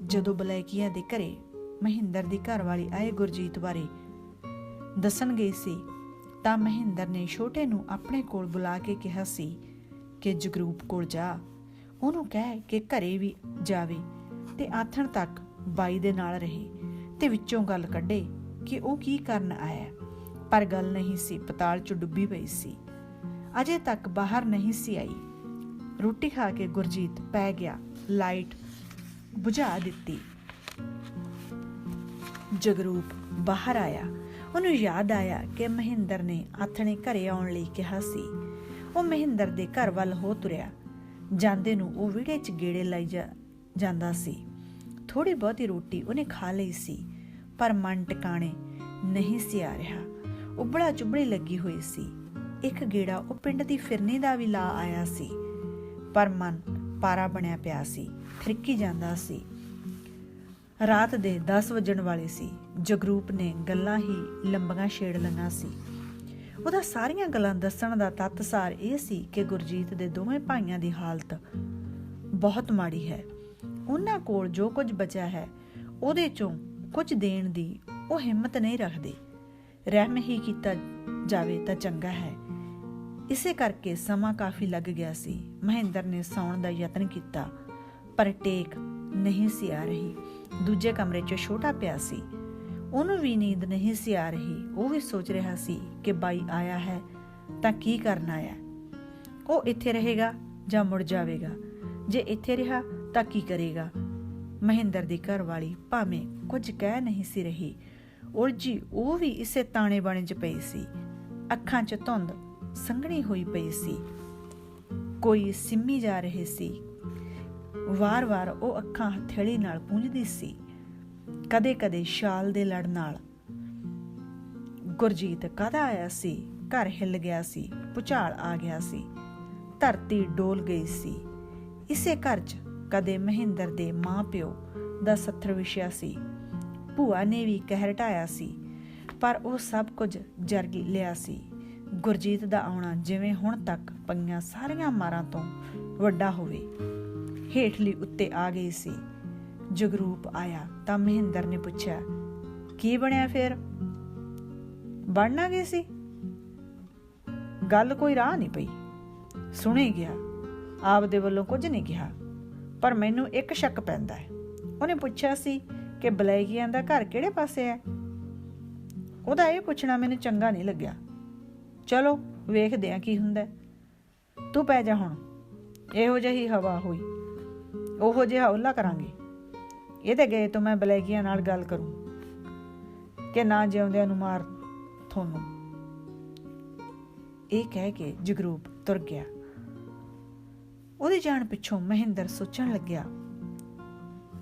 ਜਦੋਂ ਬਲੈਕੀਆਂ ਦੇ ਘਰੇ ਮਹਿੰਦਰ ਦੀ ਘਰਵਾਲੀ ਆਏ ਗੁਰਜੀਤ ਬਾਰੇ ਦੱਸਣ ਗਈ ਸੀ ਤਾਂ ਮਹਿੰਦਰ ਨੇ ਛੋਟੇ ਨੂੰ ਆਪਣੇ ਕੋਲ ਬੁਲਾ ਕੇ ਕਿਹਾ ਸੀ ਕਿ ਜਗਰੂਪ ਕੋਲ ਜਾ, ਉਹਨੂੰ ਕਹਿ ਕਿ ਘਰੇ ਵੀ ਜਾਵੇ ਤੇ ਆਥਣ ਤੱਕ ਬਾਈ ਦੇ ਨਾਲ ਰਹੇ ਤੇ ਵਿੱਚੋਂ ਗੱਲ ਕੱਢੇ ਕਿ ਉਹ ਕੀ ਕਰਨ ਆਇਆ। ਪਰ ਗੱਲ ਨਹੀਂ ਸੀ, ਪਤਾਲ 'ਚ ਡੁੱਬੀ ਪਈ ਸੀ। ਅਜੇ ਤੱਕ ਬਾਹਰ ਨਹੀਂ ਸੀ ਆਈ। ਰੋਟੀ ਖਾ ਕੇ ਗੁਰਜੀਤ ਪੈ ਗਿਆ। ਲਾਈਟ ਬੁਝਾ ਦਿੱਤੀ। ਜਗਰੂਪ ਬਾਹਰ ਆਇਆ। ਉਹਨੂੰ ਯਾਦ ਆਇਆ ਕਿ ਮਹਿੰਦਰ ਨੇ ਆਥਣੇ ਘਰੇ ਆਉਣ ਲਈ ਕਿਹਾ ਸੀ। ਉਹ ਮਹਿੰਦਰ ਦੇ ਘਰ ਵੱਲ ਹੋ ਤੁਰਿਆ। ਜਾਂਦੇ ਨੂੰ ਉਹ ਵਿਹੜੇ 'ਚ ਗੇੜੇ ਲਾਈ ਜਾਂਦਾ ਸੀ। ਥੋੜੀ ਬਹੁਤੀ ਰੋਟੀ ਉਹਨੇ ਖਾ ਲਈ ਸੀ, ਪਰ ਮਨ ਟਿਕਾਣੇ ਨਹੀਂ ਸੀ ਆ ਰਿਹਾ। ਉਬੜਾ ਚੁਬੜੀ ਲੱਗੀ ਹੋਈ ਸੀ। ਇੱਕ ਗੇੜਾ ਉਹ ਪਿੰਡ ਦੀ ਫਿਰਨੀ ਦਾ ਵੀ ਲਾ ਆਇਆ ਸੀ, ਪਰ ਮਨ ਪਾਰਾ ਬਣਿਆ ਪਿਆ ਸੀ, ਖਿਰਕੀ ਜਾਂਦਾ ਸੀ। ਰਾਤ ਦੇ 10 ਵੱਜਣ ਵਾਲੇ ਸੀ। ਜਗਰੂਪ ਨੇ ਗੱਲਾਂ ਹੀ ਲੰਬੀਆਂ ਛੇੜ ਲਈਆਂ ਸੀ। ਉਹਦਾ ਸਾਰੀਆਂ ਗੱਲਾਂ ਦੱਸਣ ਦਾ ਤੱਤ ਸਾਰ ਇਹ ਸੀ ਕਿ ਗੁਰਜੀਤ ਦੇ ਦੋਵੇਂ ਭਾਈਆਂ ਦੀ ਹਾਲਤ ਬਹੁਤ ਮਾੜੀ ਹੈ। ਉਹਨਾਂ ਕੋਲ ਜੋ ਕੁਝ ਬਚਿਆ ਹੈ ਉਹਦੇ ਚੋਂ ਕੁਝ ਦੇਣ ਦੀ ਉਹ ਹਿੰਮਤ ਨਹੀਂ ਰੱਖਦੇ। ਰਹਿਮ ਹੀ ਕੀਤਾ ਜਾਵੇ ਤਾਂ ਚੰਗਾ ਹੈ। ਇਸੇ ਕਰਕੇ ਸਮਾਂ ਕਾਫੀ ਲੱਗ ਗਿਆ ਸੀ। ਮਹਿੰਦਰ ਨੇ ਸੌਣ ਦਾ ਯਤਨ ਕੀਤਾ, ਪਰ ਟੇਕ ਨਹੀਂ ਸੀ ਆ ਰਹੀ। ਦੂਜੇ ਕਮਰੇ 'ਚ ਛੋਟਾ ਪਿਆ ਸੀ। ਉਹਨੂੰ ਵੀ ਨੀਂਦ ਨਹੀਂ ਸੀ ਆ ਰਹੀ। ਉਹ ਵੀ ਸੋਚ ਰਿਹਾ ਸੀ ਕਿ ਬਾਈ ਆਇਆ ਹੈ ਤਾਂ ਕੀ ਕਰਨ ਆਇਆ। ਉਹ ਇੱਥੇ ਰਹੇਗਾ ਜਾਂ ਮੁੜ ਜਾਵੇਗਾ? ਜੇ ਇੱਥੇ ਰਿਹਾ ਤਾਂ ਕੀ ਕਰੇਗਾ? ਮਹਿੰਦਰ ਦੀ ਘਰਵਾਲੀ ਭਾਵੇਂ ਕੁਝ ਕਹਿ ਨਹੀਂ ਸੀ ਰਹੀ, ਉਲਝੀ ਉਹ ਵੀ ਇਸੇ ਤਾਣੇ ਬਾਣੇ 'ਚ ਪਈ ਸੀ। ਅੱਖਾਂ 'ਚ ਧੁੰਦ ਸੰਘਣੀ ਹੋਈ ਪਈ ਸੀ। ਕੋਈ ਸਿੰਮੀ ਜਾ ਰਹੇ ਸੀ। ਵਾਰ-ਵਾਰ ਉਹ ਅੱਖਾਂ ਹਥੇਲੀ ਨਾਲ ਪੂੰਝਦੀ ਸੀ, ਕਦੇ-ਕਦੇ ਸ਼ਾਲ ਦੇ ਲੜ ਨਾਲ। ਗੁਰਜੀਤ ਕਾਹਦਾ ਆਇਆ ਸੀ? ਘਰ ਹਿੱਲ ਗਿਆ ਸੀ। ਭੁਚਾਲ ਆ ਗਿਆ ਸੀ। ਧਰਤੀ ਡੋਲ ਗਈ ਸੀ। ਇਸੇ ਘਰ 'ਚ ਕਦੇ ਮਹਿੰਦਰ ਦੇ ਮਾਂ ਪਿਓ ਦਾ ਸੱਥਰ ਵਿਛਿਆ ਸੀ। ਭੂਆ ਨੇ ਵੀ ਕਹਿਰ ਢਾਇਆ ਸੀ, ਪਰ ਉਹ ਸਭ ਕੁਝ ਜਰ ਲਿਆ ਸੀ। ਗੁਰਜੀਤ ਦਾ ਆਉਣਾ ਜਿਵੇਂ ਹੁਣ ਤੱਕ ਪਈਆਂ ਸਾਰੀਆਂ ਮਾਰਾਂ ਤੋਂ ਵੱਡਾ ਹੋਵੇ। ਹੇਠਲੀ ਉੱਤੇ ਆ ਗਈ ਸੀ। ਜਗਰੂਪ ਆਇਆ ਤਾਂ ਮਹਿੰਦਰ ਨੇ ਪੁੱਛਿਆ, ਕੀ ਬਣਿਆ ਫੇਰ? ਬਣਨਾ ਕੀ ਸੀ? ਗੱਲ ਕੋਈ ਰਾਹ ਨਹੀਂ ਪਈ। ਸੁਣੇ ਗਿਆ, ਆਪਦੇ ਵੱਲੋਂ ਕੁਝ ਨਹੀਂ ਕਿਹਾ, ਪਰ ਮੈਨੂੰ ਇੱਕ ਸ਼ੱਕ ਪੈਂਦਾ ਹੈ। ਉਹਨੇ ਪੁੱਛਿਆ ਸੀ ਕਿ ਬਲੈਕੀਆਂ ਦਾ ਘਰ ਕਿਹੜੇ ਪਾਸੇ ਹੈ। ਉਹਦਾ ਇਹ ਪੁੱਛਣਾ ਮੈਨੂੰ ਚੰਗਾ ਨਹੀਂ ਲੱਗਿਆ। ਚਲੋ ਵੇਖਦੇ ਆ ਕੀ ਹੁੰਦਾ। ਤੂੰ ਪੈ ਜਾ ਹੁਣ। ਇਹੋ ਜਿਹੀ ਹਵਾ ਹੋਈ ਉਹੋ ਜਿਹਾ ਓਲਾ ਕਰਾਂਗੇ। ਇਹਦੇ ਗਏ ਤੋਂ ਮੈਂ ਬਲੈਕੀਆਂ ਨਾਲ ਗੱਲ ਕਰੂੰ ਕਿ ਨਾ ਜਿਉਂਦਿਆਂ ਨੂੰ ਮਾਰ ਤੁਹਾਨੂੰ। ਇਹ ਕਹਿ ਕੇ ਜਗਰੂਪ ਤੁਰ ਗਿਆ। ਉਹਦੇ ਜਾਣ ਪਿੱਛੋਂ ਮਹਿੰਦਰ ਸੋਚਣ ਲੱਗਿਆ,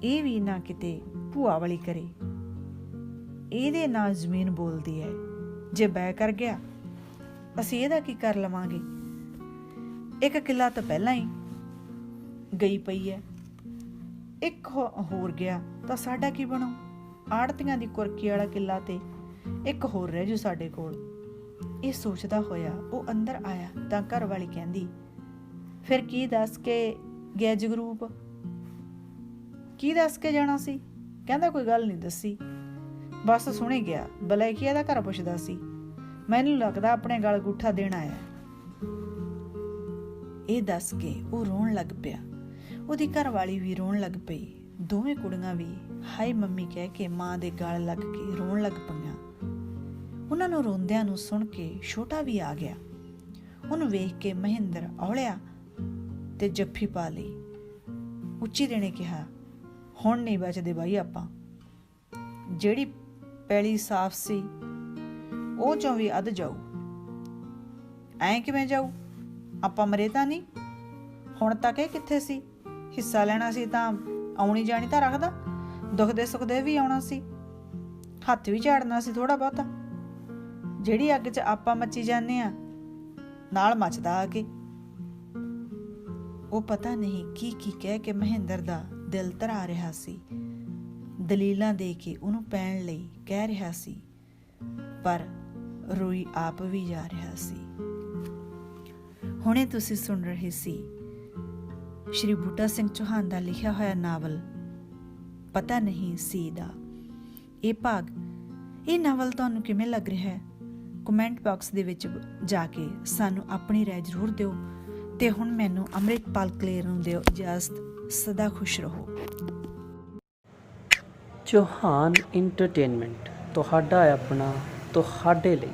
ਇਹ ਵੀ ਨਾ ਕਿਤੇ ਭੂਆ ਵਾਲੀ ਕਰੇ, ਇਹਦੇ ਨਾਲ ਜ਼ਮੀਨ ਬੋਲਦੀ ਹੈ, ਜੇ ਬੈ ਕਰ ਗਿਆ ਅਸੀਂ ਇਹਦਾ ਕੀ ਕਰ ਲਵਾਂਗੇ। ਇੱਕ ਕਿੱਲਾ ਤਾਂ ਪਹਿਲਾਂ ਹੀ ਗਈ ਪਈ ਹੈ, ਇੱਕ ਹੋਰ ਗਿਆ ਤਾਂ ਸਾਡਾ ਕੀ ਬਣੂ। ਆੜਤੀਆਂ ਦੀ ਕੁਰਕੀ ਵਾਲਾ ਕਿੱਲਾ ਤੇ ਇੱਕ ਹੋਰ ਰਹਿ ਜੂ ਸਾਡੇ ਕੋਲ। ਇਹ ਸੋਚਦਾ ਹੋਇਆ ਉਹ ਅੰਦਰ ਆਇਆ ਤਾਂ ਘਰ ਵਾਲੀ ਕਹਿੰਦੀ, ਫਿਰ ਕੀ ਦੱਸ ਕੇ ਗਿਆ ਜਗਰੂਪ? ਕੀ ਦੱਸ ਕੇ ਜਾਣਾ ਸੀ? ਕਹਿੰਦਾ ਕੋਈ ਗੱਲ ਨਹੀਂ ਦੱਸੀ, ਬਸ ਸੁਣੇ ਗਿਆ। ਬਲੈਕੀਆ ਦਾ ਘਰ ਪੁੱਛਦਾ ਸੀ, ਮੈਨੂੰ ਲੱਗਦਾ ਆਪਣੇ ਗਲ ਗੂਠਾ ਦੇਣ ਆਇਆ। ਇਹ ਦੱਸ ਕੇ ਉਹ ਰੋਣ ਲੱਗ ਪਿਆ। ਉਹਦੀ ਘਰ ਵਾਲੀ ਵੀ ਰੋਣ ਲੱਗ ਪਈ। ਦੋਵੇਂ ਕੁੜੀਆਂ ਵੀ ਹਾਏ ਮੰਮੀ ਕਹਿ ਕੇ ਮਾਂ ਦੇ ਗਲ ਲੱਗ ਕੇ ਰੋਣ ਲੱਗ ਪਈਆਂ। ਉਹਨਾਂ ਨੂੰ ਰੋਂਦਿਆਂ ਨੂੰ ਸੁਣ ਕੇ ਛੋਟਾ ਵੀ ਆ ਗਿਆ। ਉਹਨੂੰ ਵੇਖ ਕੇ ਮਹਿੰਦਰ ਔਲਿਆ ਤੇ ਜੱਫੀ ਪਾ ਲਈ। ਉੱਚੀ ਦੇਣੇ ਕਿਹਾ, ਹੁਣ ਨਹੀਂ ਬਚਦੇ ਬਾਈ ਆਪਾਂ। ਜਿਹੜੀ ਪੈਲੀ ਸਾਫ਼ ਸੀ ਉਹ ਚੋਂ ਵੀ ਅੱਧ ਜਾਊ। ਐਂ ਕਿਵੇਂ ਜਾਊ? ਆਪਾਂ ਮਰੇ ਤਾਂ ਨਹੀਂ? ਹੁਣ ਤੱਕ ਇਹ ਕਿੱਥੇ ਸੀ? ਹਿੱਸਾ ਲੈਣਾ ਸੀ ਤਾਂ ਆਉਣੀ ਜਾਣੀ ਤਾਂ ਰੱਖਦਾ, ਦੁਖਦੇ ਸੁਖਦੇ ਵੀ ਆਉਣਾ ਸੀ, ਹੱਥ ਵੀ ਝਾੜਨਾ ਸੀ ਥੋੜਾ ਬਹੁਤਾ। ਜਿਹੜੀ ਅੱਗ 'ਚ ਆਪਾਂ ਮੱਚੀ ਜਾਂਦੇ ਆ, ਨਾਲ ਮੱਚਦਾ ਆ ਕੇ। ਉਹ ਪਤਾ ਨਹੀਂ ਕੀ ਕੀ ਕਹਿ ਕੇ ਮਹਿੰਦਰ ਦਾ ਦਿਲ ਧਰਾ ਰਿਹਾ ਸੀ, ਦਲੀਲਾਂ ਦੇ ਕੇ ਉਹਨੂੰ ਪੈਣ ਲਈ ਕਹਿ ਰਿਹਾ ਸੀ, ਪਰ ਰੋਈ ਆਪ ਵੀ ਜਾ ਰਿਹਾ ਸੀ। ਹੁਣੇ ਤੁਸੀਂ ਸੁਣ ਰਹੇ ਸੀ ਸ਼੍ਰੀ ਬੂਟਾ ਸਿੰਘ ਚੌਹਾਨ ਦਾ ਲਿਖਿਆ ਹੋਇਆ ਨਾਵਲ ਪਤਾ ਨਹੀਂ ਸੀ ਦਾ ਇਹ ਭਾਗ। ਇਹ ਨਾਵਲ ਤੁਹਾਨੂੰ ਕਿਵੇਂ ਲੱਗ ਰਿਹਾ ਹੈ? ਕਮੈਂਟ ਬਾਕਸ ਦੇ ਵਿੱਚ ਜਾ ਕੇ ਸਾਨੂੰ ਆਪਣੀ ਰਾਏ ਜ਼ਰੂਰ ਦਿਓ। ਤੇ ਹੁਣ ਮੈਨੂੰ ਅੰਮ੍ਰਿਤਪਾਲ ਕਲੇਰ ਨੂੰ ਦਿਓ ਇਜਾਜ਼ਤ। ਸਦਾ ਖੁਸ਼ ਰਹੋ। ਚੌਹਾਨ ਇੰਟਰਟੇਨਮੈਂਟ ਤੁਹਾਡਾ ਆਪਣਾ, ਤੁਹਾਡੇ ਲਈ।